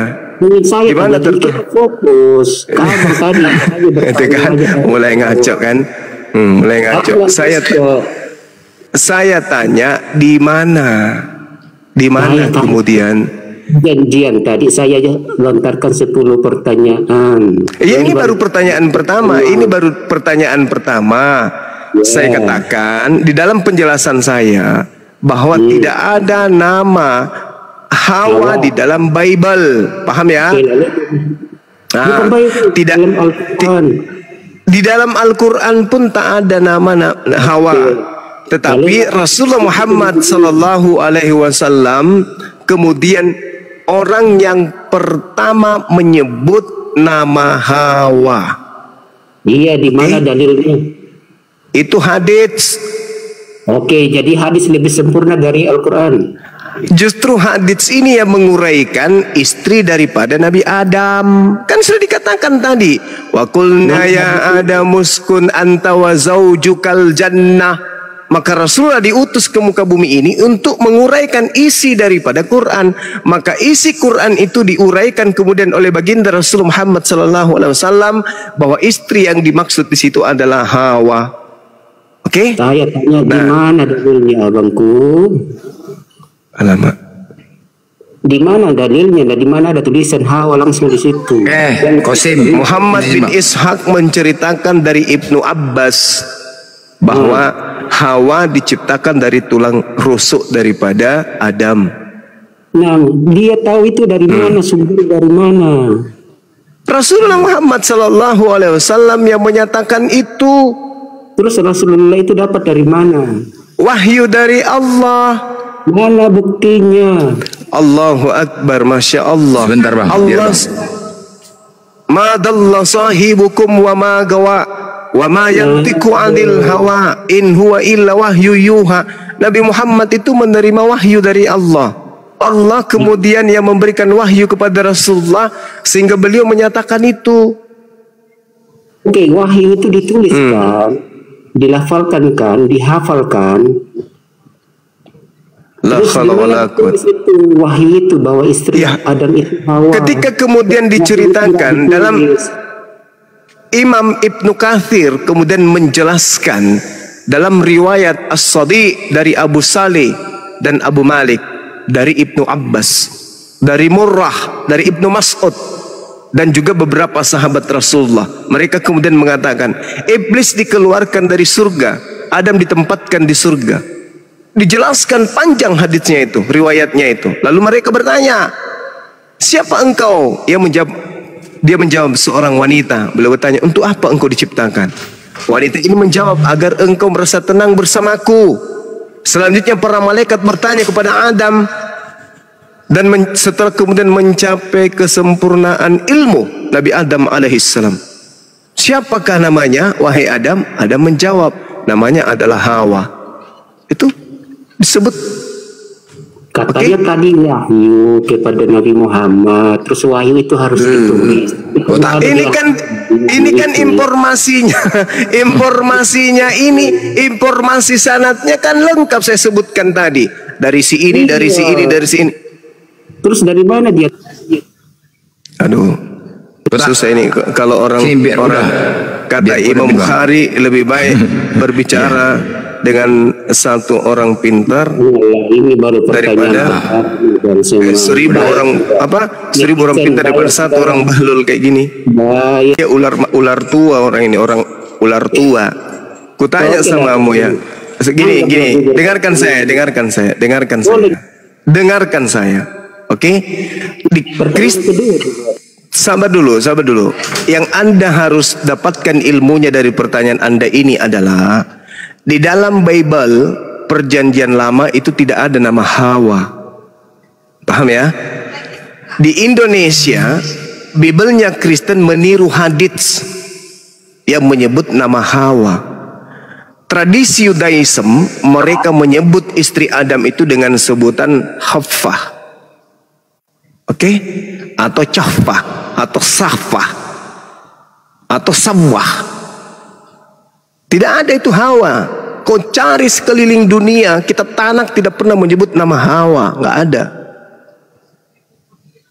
Saya Gimana fokus. Kamu tadi Itu kan mulai ngaco kan? Mulai ngaco. Saya tanya di mana? Di mana kemudian? Janjian tadi saya lontarkan 10 pertanyaan. Ya, ini baru pertanyaan pertama. Ini baru pertanyaan pertama. Saya katakan di dalam penjelasan saya bahwa tidak ada nama Hawa di dalam Bible, paham ya? Nah, tidak di dalam Al-Quran pun tak ada nama Hawa, tetapi Rasulullah Muhammad Sallallahu Alaihi Wasallam kemudian orang yang pertama menyebut nama Hawa. Iya, di mana dalilnya? Itu hadits. Oke, jadi hadis lebih sempurna dari Al-Quran. Justru hadits ini yang menguraikan istri daripada Nabi Adam. Kan sudah dikatakan tadi, wa qulna ya Adam uskun anta wa zaujukal jannah. Maka Rasulullah diutus ke muka bumi ini untuk menguraikan isi daripada Quran. Maka isi Quran itu diuraikan kemudian oleh baginda Rasul Muhammad sallallahu alaihi wasallam bahwa istri yang dimaksud di situ adalah Hawa. Oke? Saya tanya di mana dalilnya, abangku? Alamak. Di mana dalilnya? Di mana ada tulisan Hawa langsung di situ? Qasim. Muhammad bin Ishaq menceritakan dari Ibnu Abbas bahwa Hawa diciptakan dari tulang rusuk daripada Adam. Nah, dia tahu itu dari mana, sumber dari mana? Rasulullah Muhammad sallallahu alaihi wasallam yang menyatakan itu. Terus Rasulullah itu dapat dari mana? Wahyu dari Allah. Mana buktinya? Allahu Akbar, Masya Allah. Sebentar bang. Allah. Ma dalla sahibukum wa ma gawa wa ma yantiqu 'anil hawa in huwa illa wahyu yuha. Nabi Muhammad itu menerima wahyu dari Allah. Allah kemudian yang memberikan wahyu kepada Rasulullah sehingga beliau menyatakan itu. Oke, wahyu itu dituliskan, dilafalkan kan, dihafalkan. Terus gimana itu wahyu itu bahwa istri Adam itu Hawa? Ketika kemudian diceritakan dalam Imam Ibnu Katsir kemudian menjelaskan dalam riwayat As-Sadi dari Abu Salih dan Abu Malik dari Ibnu Abbas, dari Murrah, dari Ibnu Mas'ud dan juga beberapa sahabat Rasulullah. Mereka kemudian mengatakan iblis dikeluarkan dari surga, Adam ditempatkan di surga. Dijelaskan panjang haditsnya itu, riwayatnya itu. Lalu mereka bertanya, siapa engkau? Dia menjawab seorang wanita. Beliau bertanya, untuk apa engkau diciptakan? Wanita ini menjawab, agar engkau merasa tenang bersamaku. Selanjutnya para malaikat bertanya kepada Adam. Dan setelah kemudian mencapai kesempurnaan ilmu Nabi Adam alaihissalam, siapakah namanya? Wahai Adam. Adam menjawab, namanya adalah Hawa. Itu disebut katanya tadi wahyu kepada Nabi Muhammad, terus wahyu itu harus ditulis. Ini kan informasinya ini informasi sanadnya kan lengkap saya sebutkan tadi, dari si ini, dari si ini, dari si ini. Terus dari mana dia? Aduh, susah ini kalau orang kata Imam Bukhari lebih baik berbicara dengan satu orang pintar daripada 1000 orang pintar daripada satu orang bahlul kayak gini. Ya ular tua orang ini, orang ular tua. Kutanya sama kamu ya. Gini, dengarkan saya. Oke? Sabar dulu. Yang Anda harus dapatkan ilmunya dari pertanyaan Anda ini adalah di dalam Bible Perjanjian Lama itu tidak ada nama Hawa. Paham ya? Di Indonesia Bibelnya Kristen meniru hadits yang menyebut nama Hawa. Tradisi Yudaism mereka menyebut istri Adam itu dengan sebutan Hawwah. Oke? Atau Cahfah, atau Safah, atau Samwah. Tidak ada itu Hawa. Kau cari sekeliling dunia, kita Tanak tidak pernah menyebut nama Hawa, nggak ada.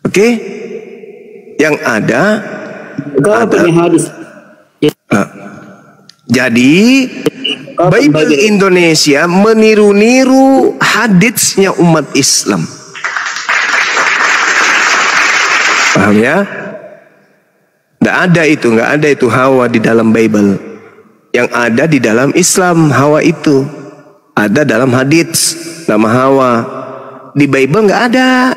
Oke? Yang ada hadis. Jadi Bible Indonesia meniru-niru haditsnya umat Islam. Paham ya? Nggak ada itu Hawa di dalam Bible. Yang ada di dalam Islam Hawa itu ada dalam hadits nama Hawa. Di Bible nggak ada.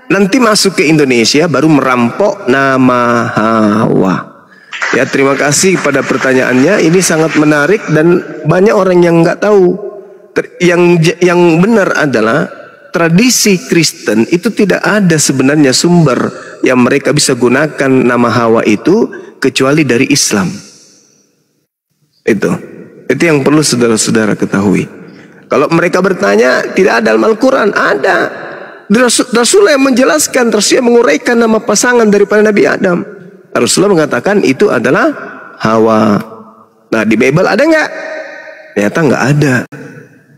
Nanti masuk ke Indonesia baru merampok nama Hawa. Ya, terima kasih pada pertanyaannya. Ini sangat menarik dan banyak orang yang nggak tahu. Yang benar adalah tradisi Kristen itu tidak ada sebenarnya sumber yang mereka bisa gunakan nama Hawa itu kecuali dari Islam. Itu yang perlu saudara-saudara ketahui. Kalau mereka bertanya tidak ada dalam Al-Quran, ada. Rasulullah yang menjelaskan, Rasulullah yang menguraikan nama pasangan daripada Nabi Adam. Rasulullah mengatakan itu adalah Hawa. Nah, di Bible ada nggak? Ternyata nggak ada.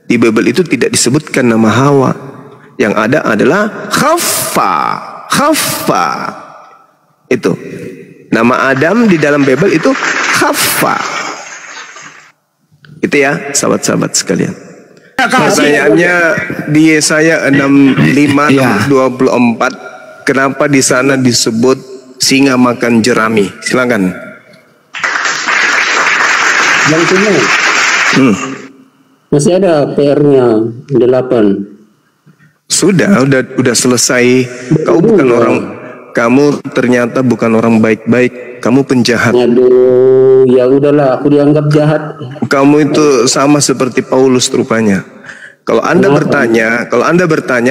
Di Bible itu tidak disebutkan nama Hawa. Yang ada adalah Khaffa. Itu. Nama Adam di dalam Bible itu Khaffa. Itu ya, sahabat-sahabat sekalian. Pertanyaannya di Yesaya 65:24, kenapa di sana disebut singa makan jerami? Silakan. Bang Timo. Masih ada PR-nya 8. Sudah selesai. Kamu ternyata bukan orang baik-baik. Kamu penjahat. Aduh, ya udahlah, aku dianggap jahat. Kamu itu sama seperti Paulus rupanya. Kalau Anda bertanya,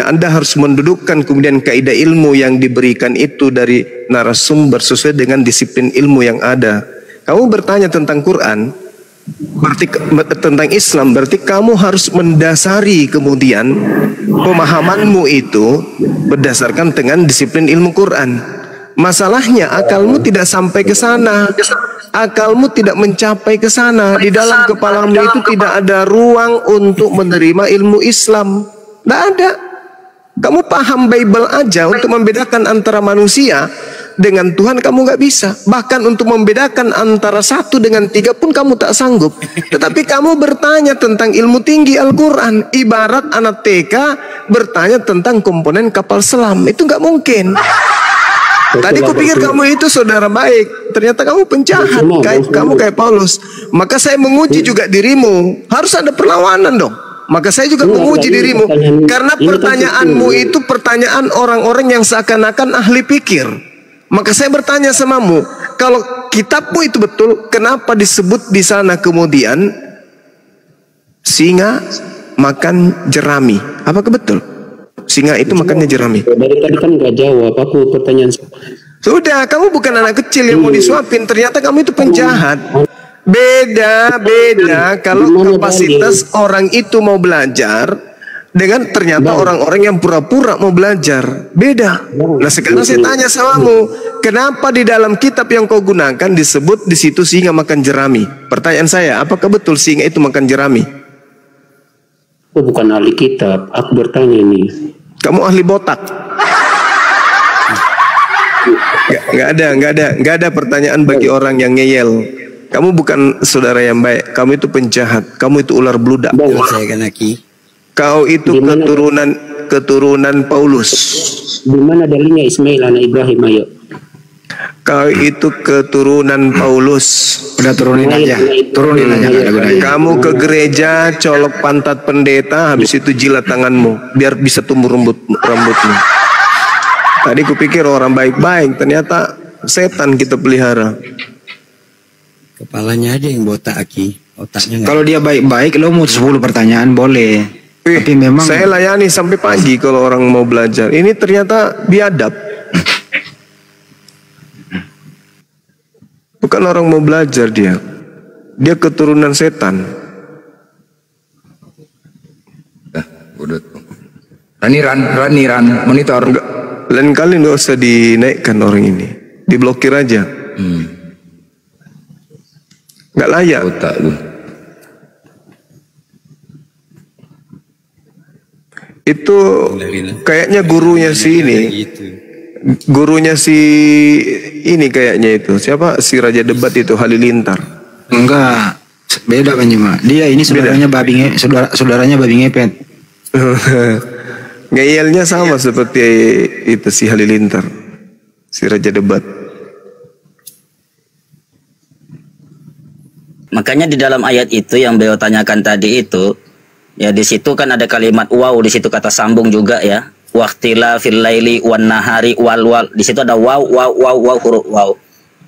Anda harus mendudukkan kemudian kaidah ilmu yang diberikan itu dari narasumber sesuai dengan disiplin ilmu yang ada. Kamu bertanya tentang Quran, berarti tentang Islam, berarti kamu harus mendasari kemudian pemahamanmu itu berdasarkan dengan disiplin ilmu Quran. Masalahnya akalmu tidak sampai ke sana. Akalmu tidak mencapai ke sana. Di dalam kepalamu itu tidak ada ruang untuk menerima ilmu Islam. Tidak ada. Kamu paham Bible aja untuk membedakan antara manusia dengan Tuhan kamu nggak bisa. Bahkan untuk membedakan antara 1 dengan 3 pun kamu tak sanggup. Tetapi kamu bertanya tentang ilmu tinggi Al-Quran. Ibarat anak TK bertanya tentang komponen kapal selam. Itu nggak mungkin. Tadi kupikir kamu itu saudara baik, ternyata kamu penjahat, kamu kayak Paulus. Maka saya menguji juga dirimu. Harus ada perlawanan dong. Maka saya juga menguji dirimu, karena pertanyaanmu itu pertanyaan orang-orang yang seakan-akan ahli pikir. Maka saya bertanya samamu, kalau kitabmu itu betul, kenapa disebut di sana kemudian singa makan jerami? Apakah betul? Singa itu makannya jerami. Dari tadi kan nggak jawab aku pertanyaan. Sudah, kamu bukan anak kecil yang mau disuapin. Ternyata kamu itu penjahat. Beda kalau kapasitas orang itu mau belajar dengan ternyata orang-orang yang pura-pura mau belajar. Beda. Nah, sekarang saya tanya samamu, kenapa di dalam kitab yang kau gunakan disebut di situ singa makan jerami? Pertanyaan saya, apakah betul singa itu makan jerami? Aku bukan ahli kitab, aku bertanya ini. Kamu ahli botak. Nggak ada pertanyaan bagi orang yang ngeyel. Kamu bukan saudara yang baik. Kamu itu penjahat. Kamu itu ular bludak. Kau itu keturunan Paulus. Di mana dalilnya Ismail anak Ibrahim? Ayo. Kau itu keturunan Paulus. Udah turunin aja. Kamu ke gereja, colok pantat pendeta, habis itu jilat tanganmu biar bisa tumbuh rambutmu. Tadi kupikir orang baik-baik, ternyata setan kita pelihara. Kepalanya aja yang botak, Aki. Otaknya Kalau dia baik-baik, lo mau 10 pertanyaan boleh. Tapi memang saya layani sampai pagi kalau orang mau belajar. Ini ternyata biadab. Bukan orang mau belajar dia. Dia keturunan setan. Ran, monitor. Lain kali nggak usah dinaikkan orang ini. Diblokir aja. Nggak layak. Itu kayaknya gurunya si ini. gurunya si ini kayaknya itu. Siapa? Si Raja Debat itu, Halilintar. Enggak, beda Bang Juma. Dia ini saudaranya babi saudaranya babi ngepet. Ngeyelnya sama seperti itu si Halilintar, si Raja Debat. Makanya di dalam ayat itu yang beliau tanyakan tadi itu, ya di situ kan ada kalimat waw, di situ kata sambung juga ya. Waqtila fil laili wan nahari wal. Di situ ada waw huruf waw.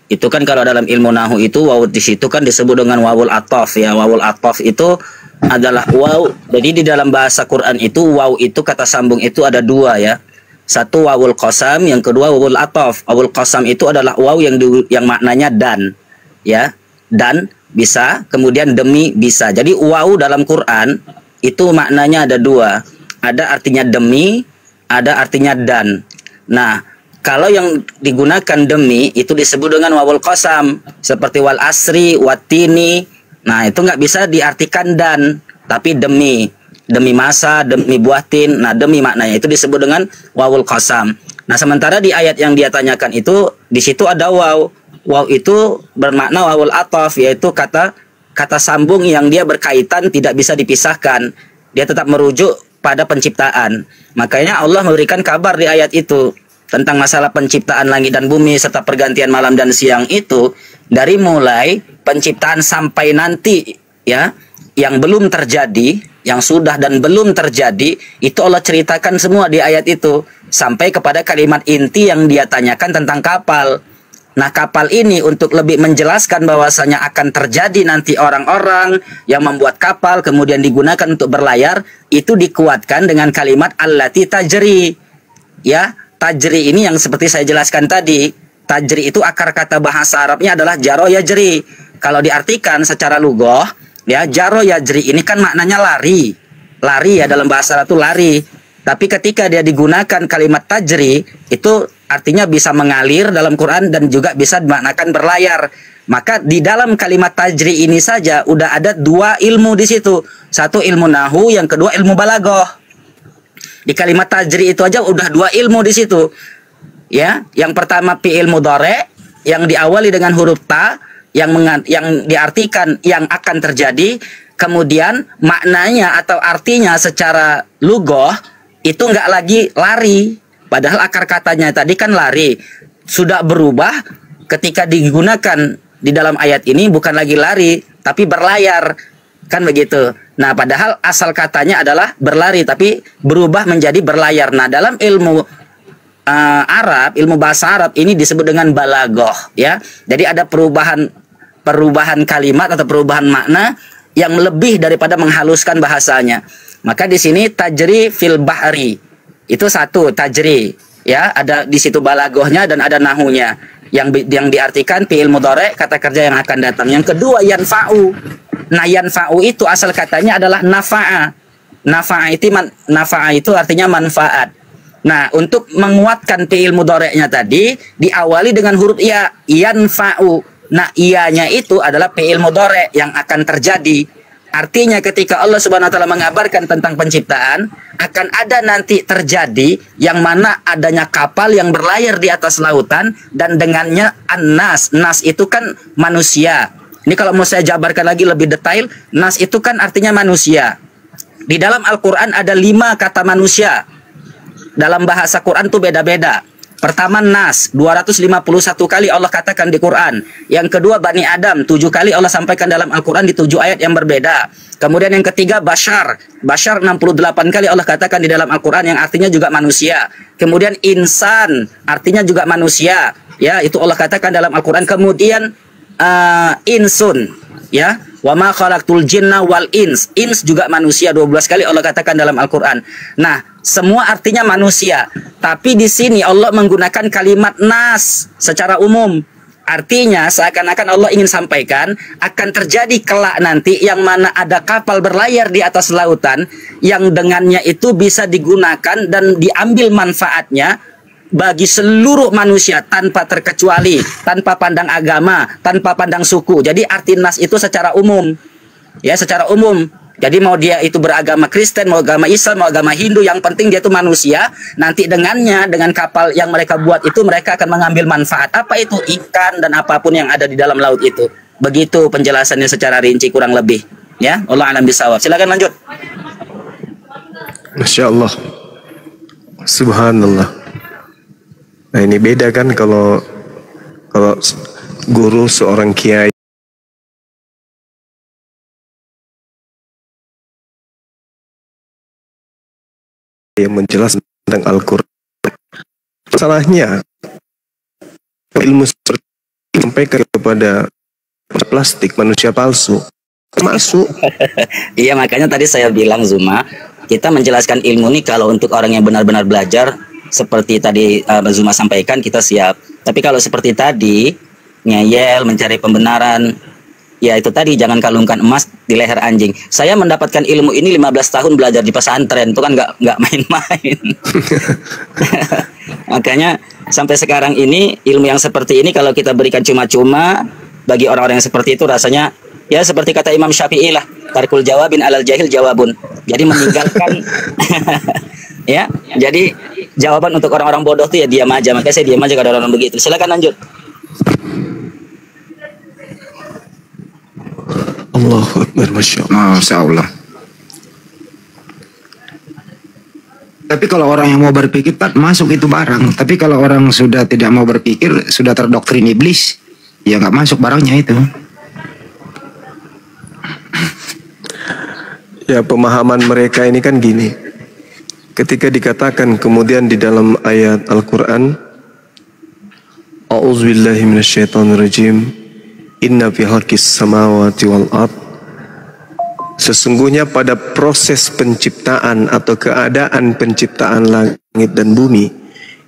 Itu kan kalau dalam ilmu nahu itu waw di situ kan disebut dengan wawul ataf ya. Wawul ataf itu adalah waw. Jadi di dalam bahasa Quran itu waw itu kata sambung itu ada dua ya. Satu wawul qasam, yang kedua wawul ataf. Wawul qasam itu adalah waw yang maknanya dan ya. Dan bisa, kemudian demi bisa. Jadi waw dalam Quran itu maknanya ada dua. Ada artinya demi, ada artinya dan. Nah, kalau yang digunakan demi itu disebut dengan wawul qasam, seperti wal asri, watini. Nah, itu nggak bisa diartikan dan, tapi demi. Demi masa, demi buatin. Nah, demi maknanya itu disebut dengan wawul qasam. Nah, sementara di ayat yang dia tanyakan itu di situ ada waw. Waw itu bermakna wawul ataf, yaitu kata sambung yang dia berkaitan, tidak bisa dipisahkan. Dia tetap merujuk pada penciptaan. Makanya Allah memberikan kabar di ayat itu tentang masalah penciptaan langit dan bumi serta pergantian malam dan siang itu, dari mulai penciptaan sampai nanti ya, yang belum terjadi, yang sudah dan belum terjadi, itu Allah ceritakan semua di ayat itu, sampai kepada kalimat inti yang dia tanyakan tentang kapal. Nah, kapal ini untuk lebih menjelaskan bahwasanya akan terjadi nanti orang-orang yang membuat kapal kemudian digunakan untuk berlayar, itu dikuatkan dengan kalimat allati tajri. Ya, tajri ini yang seperti saya jelaskan tadi. Tajri itu akar kata bahasa Arabnya adalah jaro yajri. Kalau diartikan secara lughah, ya, jaro yajri ini kan maknanya lari. Lari ya, dalam bahasa Arab itu lari. Tapi ketika dia digunakan kalimat tajri, itu artinya bisa mengalir dalam Quran dan juga bisa dimaknakan berlayar. Maka di dalam kalimat tajri ini saja udah ada dua ilmu di situ. Satu ilmu nahu, yang kedua ilmu balaghah. Di kalimat tajri itu aja udah dua ilmu di situ. Ya, yang pertama fi'il mudhari yang diawali dengan huruf ta yang diartikan yang akan terjadi, kemudian maknanya atau artinya secara lughah itu nggak lagi lari, padahal akar katanya tadi kan lari, sudah berubah ketika digunakan di dalam ayat ini bukan lagi lari tapi berlayar, kan begitu. Nah, padahal asal katanya adalah berlari tapi berubah menjadi berlayar. Nah, dalam ilmu Arab, ilmu bahasa Arab ini disebut dengan balaghah ya. Jadi ada perubahan kalimat atau perubahan makna yang lebih daripada menghaluskan bahasanya. Maka di sini tajri fil bahri itu satu tajri ya, ada di situ balaghahnya dan ada nahunya yang diartikan fi'il mudhari, kata kerja yang akan datang. Yang kedua yanfa'u. Nah, yanfa'u itu asal katanya adalah nafa'a. Nafa'a itu artinya manfaat. Nah, untuk menguatkan fi'il mudhari'nya tadi diawali dengan huruf ya, yanfa'u. Nah, iyanya itu adalah fi'il mudhari' yang akan terjadi. Artinya ketika Allah Subhanahu wa taala mengabarkan tentang penciptaan, akan ada nanti terjadi yang mana adanya kapal yang berlayar di atas lautan dan dengannya an-nas. Nas itu kan manusia. Ini kalau mau saya jabarkan lagi lebih detail, nas itu kan artinya manusia. Di dalam Al-Qur'an ada 5 kata manusia. Dalam bahasa Quran tuh beda-beda. Pertama nas, 251 kali Allah katakan di Quran. Yang kedua Bani Adam, 7 kali Allah sampaikan dalam Al-Quran di 7 ayat yang berbeda. Kemudian yang ketiga Bashar, 68 kali Allah katakan di dalam Al-Quran yang artinya juga manusia. Kemudian insan, artinya juga manusia. Ya, itu Allah katakan dalam Al-Quran. Kemudian insun, ya, wa ma khalaqtul jinna wal ins. Ins juga manusia, 12 kali Allah katakan dalam Al-Quran. Nah, semua artinya manusia. Tapi di sini Allah menggunakan kalimat nas secara umum. Artinya seakan-akan Allah ingin sampaikan akan terjadi kelak nanti yang mana ada kapal berlayar di atas lautan yang dengannya itu bisa digunakan dan diambil manfaatnya bagi seluruh manusia tanpa terkecuali, tanpa pandang agama, tanpa pandang suku. Jadi arti nas itu secara umum. Ya, secara umum. Jadi mau dia itu beragama Kristen, mau agama Islam, mau agama Hindu, yang penting dia itu manusia. Nanti dengannya, dengan kapal yang mereka buat itu, mereka akan mengambil manfaat. Apa itu? Ikan dan apapun yang ada di dalam laut itu. Begitu penjelasannya secara rinci kurang lebih. Ya, Allah a'lam bishawab. Silakan lanjut. Masya Allah. Subhanallah. Nah ini beda kan kalau guru seorang kiai yang menjelaskan tentang Al-Quran. Masalahnya ilmu seperti sampaikan kepada plastik manusia palsu masuk. Iya, makanya tadi saya bilang Zuma, kita menjelaskan ilmu ini kalau untuk orang yang benar-benar belajar seperti tadi Zuma sampaikan, kita siap. Tapi kalau seperti tadi ngeyel, mencari pembenaran, ya itu tadi, jangan kalungkan emas di leher anjing. Saya mendapatkan ilmu ini 15 tahun belajar di pesantren, itu kan nggak main-main. Makanya sampai sekarang ini ilmu yang seperti ini kalau kita berikan cuma-cuma, bagi orang-orang yang seperti itu rasanya ya seperti kata Imam Syafi'i lah, tarkul jawabin alal jahil jawabun. Jadi meninggalkan ya, jadi jawaban untuk orang-orang bodoh tuh ya diam aja. Makanya saya diam aja kalau orang-orang begitu. Silakan lanjut. Allahu Akbar, Masya Allah. Masya Allah. Tapi kalau orang yang mau berpikir, Pak, masuk itu barang. Tapi kalau orang sudah tidak mau berpikir, sudah terdoktrin iblis, ya nggak masuk barangnya itu. Ya, pemahaman mereka ini kan gini. Ketika dikatakan kemudian di dalam ayat Al-Quran, A'udzubillahi minasyaitonirrajim, Inna fi khalqis samawati wal ard, sesungguhnya pada proses penciptaan atau keadaan penciptaan langit dan bumi,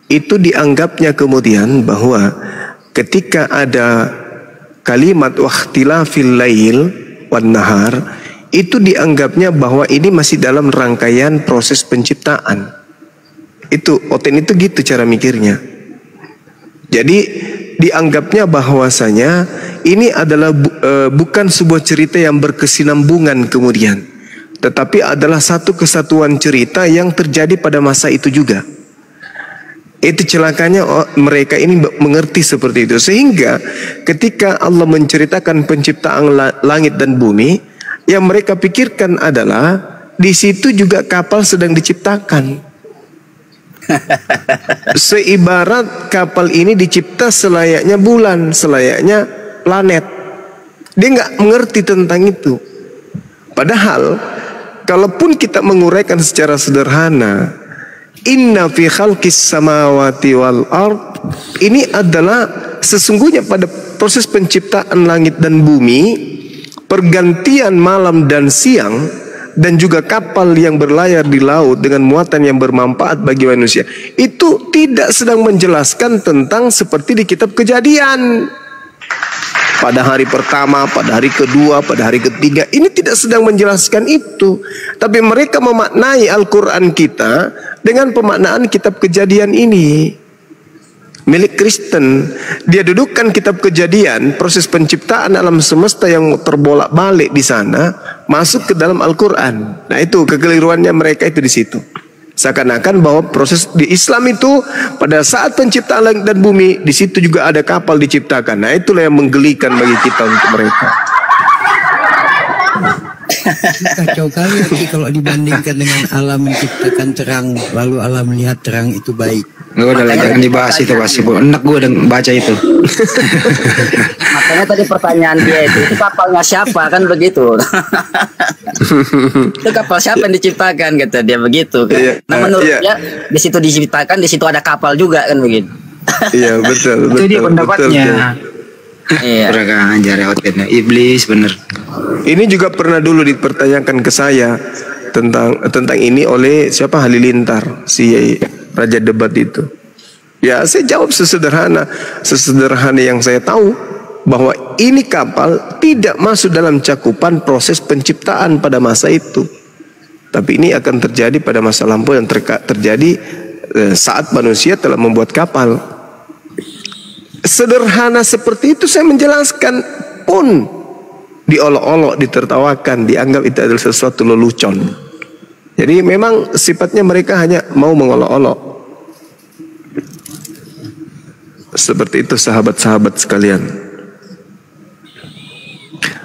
itu dianggapnya kemudian bahwa ketika ada kalimat wakhtilafil lail wan nahar, itu dianggapnya bahwa ini masih dalam rangkaian proses penciptaan. Itu Oten itu gitu cara mikirnya. Jadi dianggapnya bahwasanya ini adalah bukan sebuah cerita yang berkesinambungan kemudian, tetapi adalah satu kesatuan cerita yang terjadi pada masa itu juga. Itu celakanya mereka ini mengerti seperti itu, sehingga ketika Allah menceritakan penciptaan langit dan bumi, yang mereka pikirkan adalah di situ juga kapal sedang diciptakan. Seibarat kapal ini dicipta selayaknya bulan, selayaknya planet. Dia nggak mengerti tentang itu. Padahal kalaupun kita menguraikan secara sederhana, Inna fi khalqis samawati wal ard, ini adalah sesungguhnya pada proses penciptaan langit dan bumi, pergantian malam dan siang, dan juga kapal yang berlayar di laut dengan muatan yang bermanfaat bagi manusia, itu tidak sedang menjelaskan tentang seperti di kitab Kejadian. Pada hari pertama, pada hari kedua, pada hari ketiga, ini tidak sedang menjelaskan itu. Tapi mereka memaknai Al-Quran kita dengan pemaknaan kitab Kejadian ini. Milik Kristen, dia dudukkan kitab Kejadian, proses penciptaan alam semesta yang terbolak-balik di sana, masuk ke dalam Al-Quran. Nah itu kekeliruannya mereka itu di situ. Seakan-akan bahwa proses di Islam itu pada saat penciptaan langit dan bumi, di situ juga ada kapal diciptakan. Nah itulah yang menggelikan bagi kita untuk mereka. Kacau kali kalau dibandingkan dengan alam menciptakan terang, lalu alam melihat terang itu baik. Udah lah, jangan dibahas itu pasti. Enak gue udah baca itu. Makanya tadi pertanyaan dia itu kapalnya siapa, kan begitu. Itu kapal siapa yang diciptakan, kata dia begitu kan. Nah menurut dia di situ diciptakan, di situ ada kapal juga kan begitu. Iya betul. Itu dia pendapatnya. Iya. Kurang ajar ya outfitnya. Iblis bener. Ini juga pernah dulu dipertanyakan ke saya tentang ini oleh siapa, Halilintar, si raja debat itu. Ya saya jawab sesederhana yang saya tahu, bahwa ini kapal tidak masuk dalam cakupan proses penciptaan pada masa itu. Tapi ini akan terjadi pada masa lampau yang terjadi saat manusia telah membuat kapal. Sederhana seperti itu saya menjelaskan pun diolok-olok, ditertawakan, dianggap itu adalah sesuatu lelucon. Jadi memang sifatnya mereka hanya mau mengolok-olok. Seperti itu sahabat-sahabat sekalian.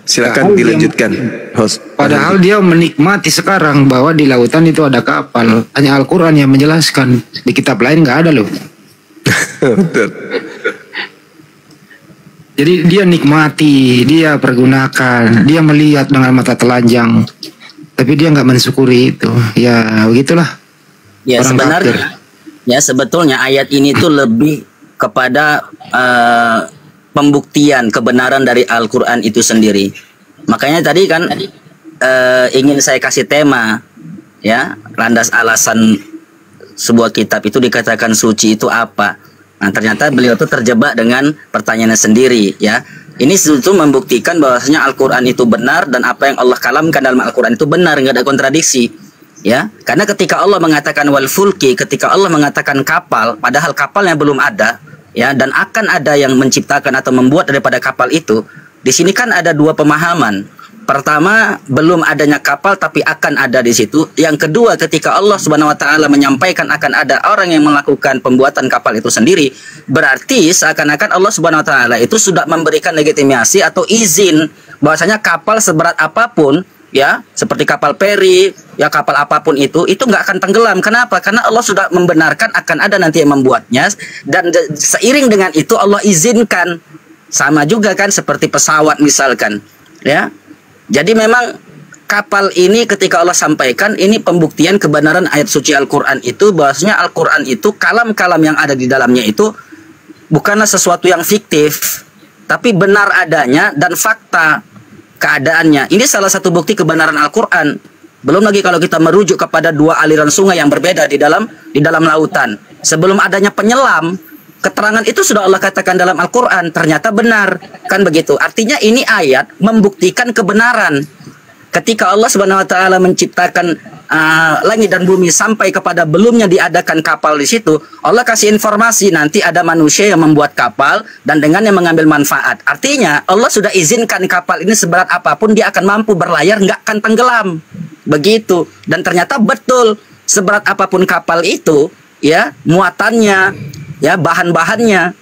Silakan dilanjutkan, host. Padahal dia menikmati sekarang bahwa di lautan itu ada kapal. Hanya Al-Quran yang menjelaskan. Di kitab lain nggak ada loh. Betul. Jadi dia nikmati, dia pergunakan, dia melihat dengan mata telanjang, tapi dia nggak mensyukuri itu. Ya begitulah. Ya orang sebenarnya, kafir. ya sebetulnya ayat ini tuh lebih kepada pembuktian kebenaran dari Al-Quran itu sendiri. Makanya tadi kan ingin saya kasih tema, ya, landas alasan sebuah kitab itu dikatakan suci itu apa. Nah, ternyata beliau itu terjebak dengan pertanyaannya sendiri, ya. Ini itu membuktikan bahwasanya Al-Quran itu benar dan apa yang Allah kalamkan dalam Al-Quran itu benar, nggak ada kontradiksi, ya. Karena ketika Allah mengatakan wal fulki, ketika Allah mengatakan kapal, padahal kapalnya belum ada, ya, dan akan ada yang menciptakan atau membuat daripada kapal itu. Di sini kan ada dua pemahaman. Pertama, belum adanya kapal tapi akan ada di situ. Yang kedua, ketika Allah Subhanahu wa taala menyampaikan akan ada orang yang melakukan pembuatan kapal itu sendiri, berarti seakan-akan Allah Subhanahu wa taala itu sudah memberikan legitimasi atau izin bahwasanya kapal seberat apapun, ya, seperti kapal peri, ya, kapal apapun itu nggak akan tenggelam. Kenapa? Karena Allah sudah membenarkan akan ada nanti yang membuatnya, dan seiring dengan itu Allah izinkan. Sama juga kan seperti pesawat misalkan, ya. Jadi memang kapal ini ketika Allah sampaikan, ini pembuktian kebenaran ayat suci Al-Quran itu, bahwasanya Al-Quran itu kalam-kalam yang ada di dalamnya itu bukanlah sesuatu yang fiktif, tapi benar adanya dan fakta keadaannya. Ini salah satu bukti kebenaran Al-Quran. Belum lagi kalau kita merujuk kepada dua aliran sungai yang berbeda di dalam lautan. Sebelum adanya penyelam, keterangan itu sudah Allah katakan dalam Al-Quran, ternyata benar, kan begitu. Artinya ini ayat membuktikan kebenaran. Ketika Allah Subhanahu wa taala menciptakan langit dan bumi sampai kepada belumnya diadakan kapal di situ, Allah kasih informasi nanti ada manusia yang membuat kapal dan dengannya mengambil manfaat. Artinya Allah sudah izinkan kapal ini seberat apapun dia akan mampu berlayar, nggak akan tenggelam. Begitu. Dan ternyata betul, seberat apapun kapal itu, ya, muatannya, ya, bahan-bahannya,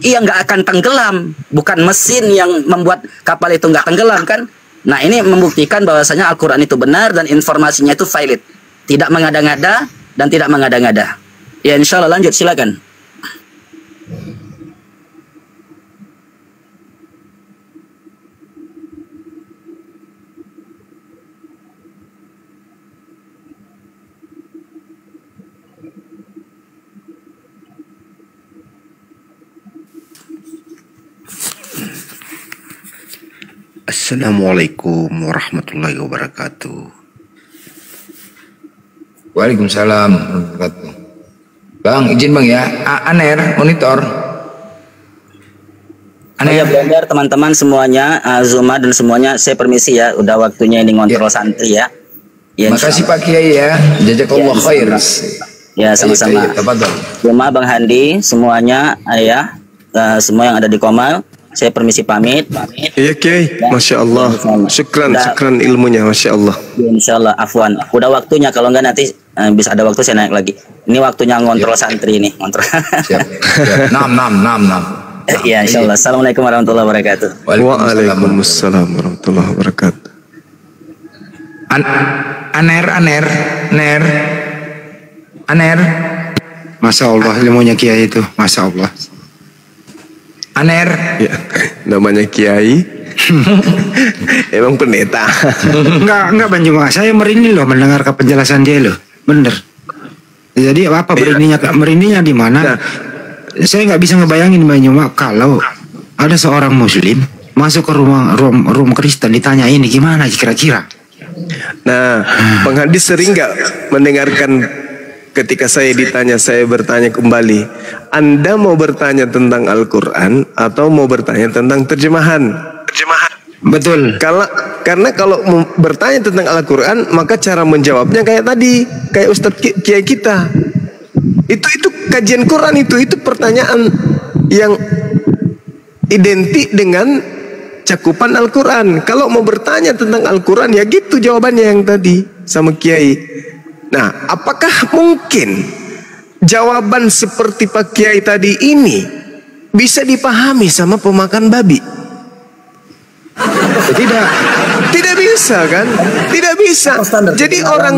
iya, nggak akan tenggelam. Bukan mesin yang membuat kapal itu nggak tenggelam, kan? Nah, ini membuktikan bahwasanya Al-Quran itu benar dan informasinya itu valid, tidak mengada-ngada dan tidak mengada-ngada. Ya, insya Allah lanjut, silakan. Assalamualaikum warahmatullahi wabarakatuh. Waalaikumsalam warahmatullahi wabarakatuh. Bang, izin bang ya, Aner, monitor. Ya, Blender, teman-teman semuanya, Zuma dan semuanya, saya permisi ya, udah waktunya ini ngontrol santri ya. Ya, makasih Pak Kiai ya, jazakallah khair. Ya, sama-sama. Zuma, Bang Handi, semuanya, ya, semua yang ada di Komal. Saya permisi pamit. Iya Kiai, Masya Allah. Syukran ilmunya, Masya Allah. Ya, Insya Allah, afwan. Udah waktunya, kalau enggak nanti bisa ada waktu saya naik lagi. Ini waktunya ngontrol santri nih, ngontrol. Siap. Nam. Ya, Insya Allah. Assalamualaikum warahmatullahi wabarakatuh. Waalaikumsalam warahmatullahi wabarakatuh. Aner. Masya Allah, ilmunya Kiai itu, Masya Allah. Aner, ya, namanya Kiai. Emang pendeta. Enggak Bang Juma, saya merinding loh mendengarkan penjelasan dia loh, bener. Jadi apa merindingnya di mana? Saya nggak bisa ngebayangin Bang Juma kalau ada seorang Muslim masuk ke rumah Kristen, ditanya ini gimana kira-kira. Nah, Bang Hadi sering nggak mendengarkan ketika saya ditanya, saya bertanya kembali, Anda mau bertanya tentang Al-Quran atau mau bertanya tentang terjemahan? Betul. Karena kalau bertanya tentang Al-Quran, maka cara menjawabnya kayak tadi, kayak Ustadz Kiai kita. Itu kajian Quran itu pertanyaan yang identik dengan cakupan Al-Quran. Kalau mau bertanya tentang Al-Quran, ya gitu jawabannya yang tadi sama Kiai. Nah, apakah mungkin jawaban seperti Pak Kiai tadi ini bisa dipahami sama pemakan babi? Tidak. Tidak bisa kan? Tidak bisa. Jadi orang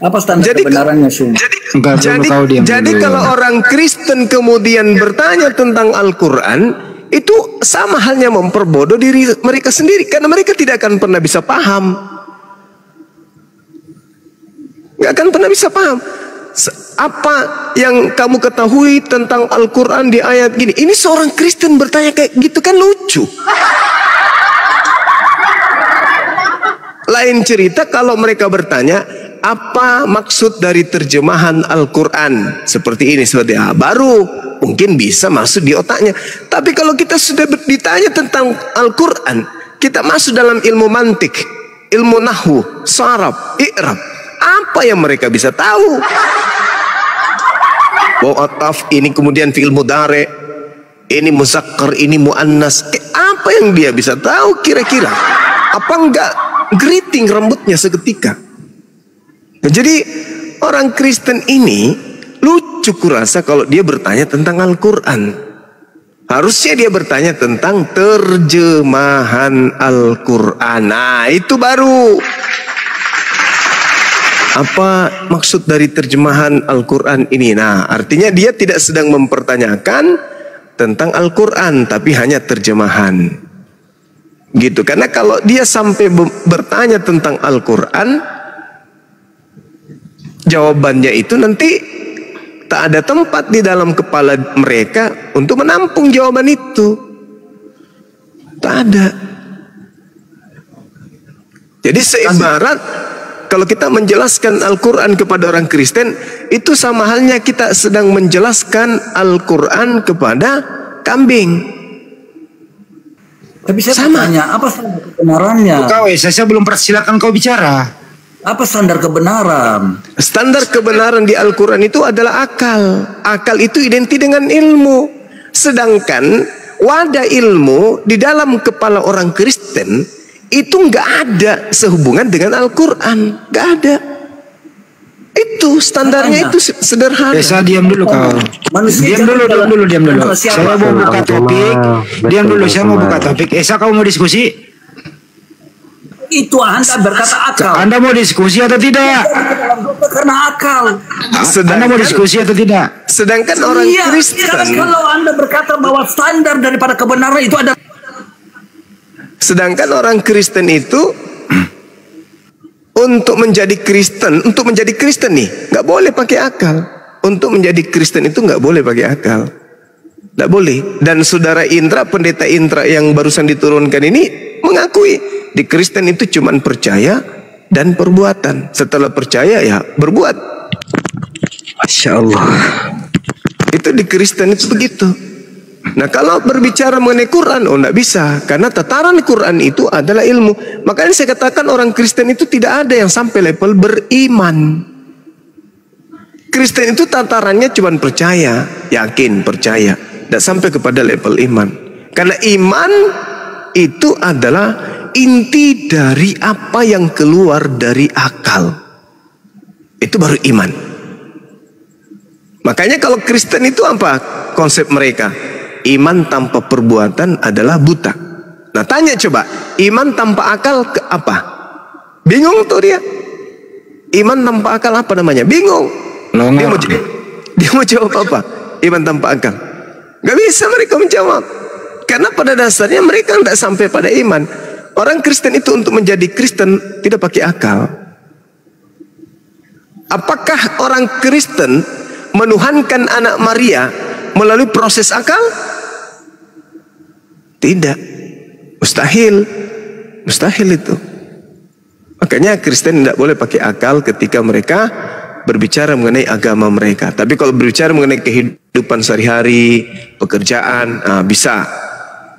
apa standar kebenarannya, Sum? Jadi kalau orang Kristen kemudian bertanya tentang Al-Quran, itu sama halnya memperbodoh diri mereka sendiri, karena mereka tidak akan pernah bisa paham. Nggak akan pernah bisa paham. Apa yang kamu ketahui tentang Al-Quran di ayat gini? Ini seorang Kristen bertanya kayak gitu kan lucu. Lain cerita kalau mereka bertanya, apa maksud dari terjemahan Al-Quran seperti ini, seperti baru mungkin bisa masuk di otaknya. Tapi kalau kita sudah ditanya tentang Al-Quran, kita masuk dalam ilmu mantik, ilmu nahwu, saraf, i'rab, apa yang mereka bisa tahu? Bahwa ataf ini kemudian fi'il mudhari, ini muzakkar, ini muannas, apa yang dia bisa tahu kira-kira? Apa enggak geriting rambutnya seketika? Nah, jadi orang Kristen ini lucu kurasa kalau dia bertanya tentang Al-Quran. Harusnya dia bertanya tentang terjemahan Al-Quran. Nah, itu baru. Apa maksud dari terjemahan Al-Quran ini? Nah, artinya dia tidak sedang mempertanyakan tentang Al-Quran, tapi hanya terjemahan. Gitu. Karena kalau dia sampai bertanya tentang Al-Quran, jawabannya itu nanti tak ada tempat di dalam kepala mereka untuk menampung jawaban itu. Tak ada. Jadi seibarat kalau kita menjelaskan Al-Quran kepada orang Kristen, itu sama halnya kita sedang menjelaskan Al-Quran kepada kambing. Tapi saya bertanya, apa standar kebenarannya? Saya belum persilakan kau bicara. Apa standar kebenaran? Standar kebenaran di Al-Quran itu adalah akal. Akal itu identik dengan ilmu. Sedangkan wadah ilmu di dalam kepala orang Kristen itu nggak ada sehubungan dengan Al-Quran. Nggak ada. Itu standarnya itu sederhana. Saya diam dulu kau. Diam dulu. Saya mau buka topik. Diam dulu, saya mau buka topik. Esa, kau mau diskusi? Itu Anda berkata akal. Anda mau diskusi atau tidak? Karena akal. Anda mau diskusi atau tidak? Sedangkan orang Kristen, kalau Anda berkata bahwa standar daripada kebenaran itu ada. Sedangkan orang Kristen itu untuk menjadi Kristen nih nggak boleh pakai akal. Untuk menjadi Kristen itu nggak boleh pakai akal, nggak boleh. Dan saudara Indra, pendeta Indra yang barusan diturunkan ini mengakui di Kristen itu cuman percaya dan perbuatan. Setelah percaya ya berbuat. Masya Allah. Itu di Kristen itu begitu. Nah, kalau berbicara mengenai Quran, nggak bisa, karena tataran Quran itu adalah ilmu. Makanya saya katakan orang Kristen itu tidak ada yang sampai level beriman. Kristen itu tatarannya cuma percaya, yakin, percaya, tidak sampai kepada level iman. Karena iman itu adalah inti dari apa yang keluar dari akal. Itu baru iman. Makanya kalau Kristen itu apa konsep mereka? Iman tanpa perbuatan adalah buta. Nah, tanya coba, iman tanpa akal ke apa? Bingung tuh dia. Iman tanpa akal apa namanya? Bingung. Dia mau jawab apa? Iman tanpa akal. Gak bisa mereka menjawab. Karena pada dasarnya mereka tidak sampai pada iman. Orang Kristen itu untuk menjadi Kristen tidak pakai akal. Apakah orang Kristen menuhankan anak Maria melalui proses akal? Tidak. Mustahil. Mustahil itu. Makanya Kristen tidak boleh pakai akal ketika mereka berbicara mengenai agama mereka. Tapi kalau berbicara mengenai kehidupan sehari-hari, pekerjaan, bisa.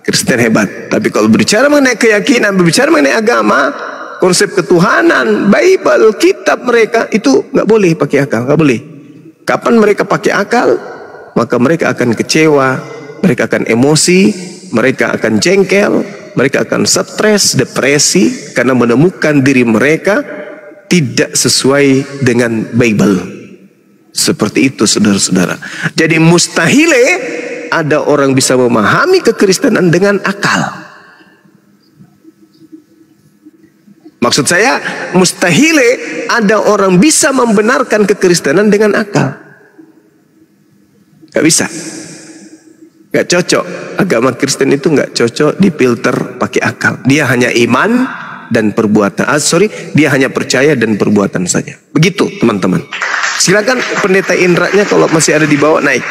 Kristen hebat. Tapi kalau berbicara mengenai keyakinan, berbicara mengenai agama, konsep ketuhanan, Bible, kitab mereka, itu nggak boleh pakai akal, nggak boleh. Kapan mereka pakai akal, maka mereka akan kecewa, mereka akan emosi, mereka akan jengkel, mereka akan stres, depresi karena menemukan diri mereka tidak sesuai dengan Bible. Seperti itu saudara-saudara. Jadi mustahile ada orang bisa memahami kekristenan dengan akal. Maksud saya, mustahile ada orang bisa membenarkan kekristenan dengan akal. Gak bisa. Gak cocok. Agama Kristen itu gak cocok difilter pakai akal. Dia hanya iman dan perbuatan. Dia hanya percaya dan perbuatan saja. Begitu teman-teman. Silakan pendeta Indra-nya kalau masih ada di bawah naik.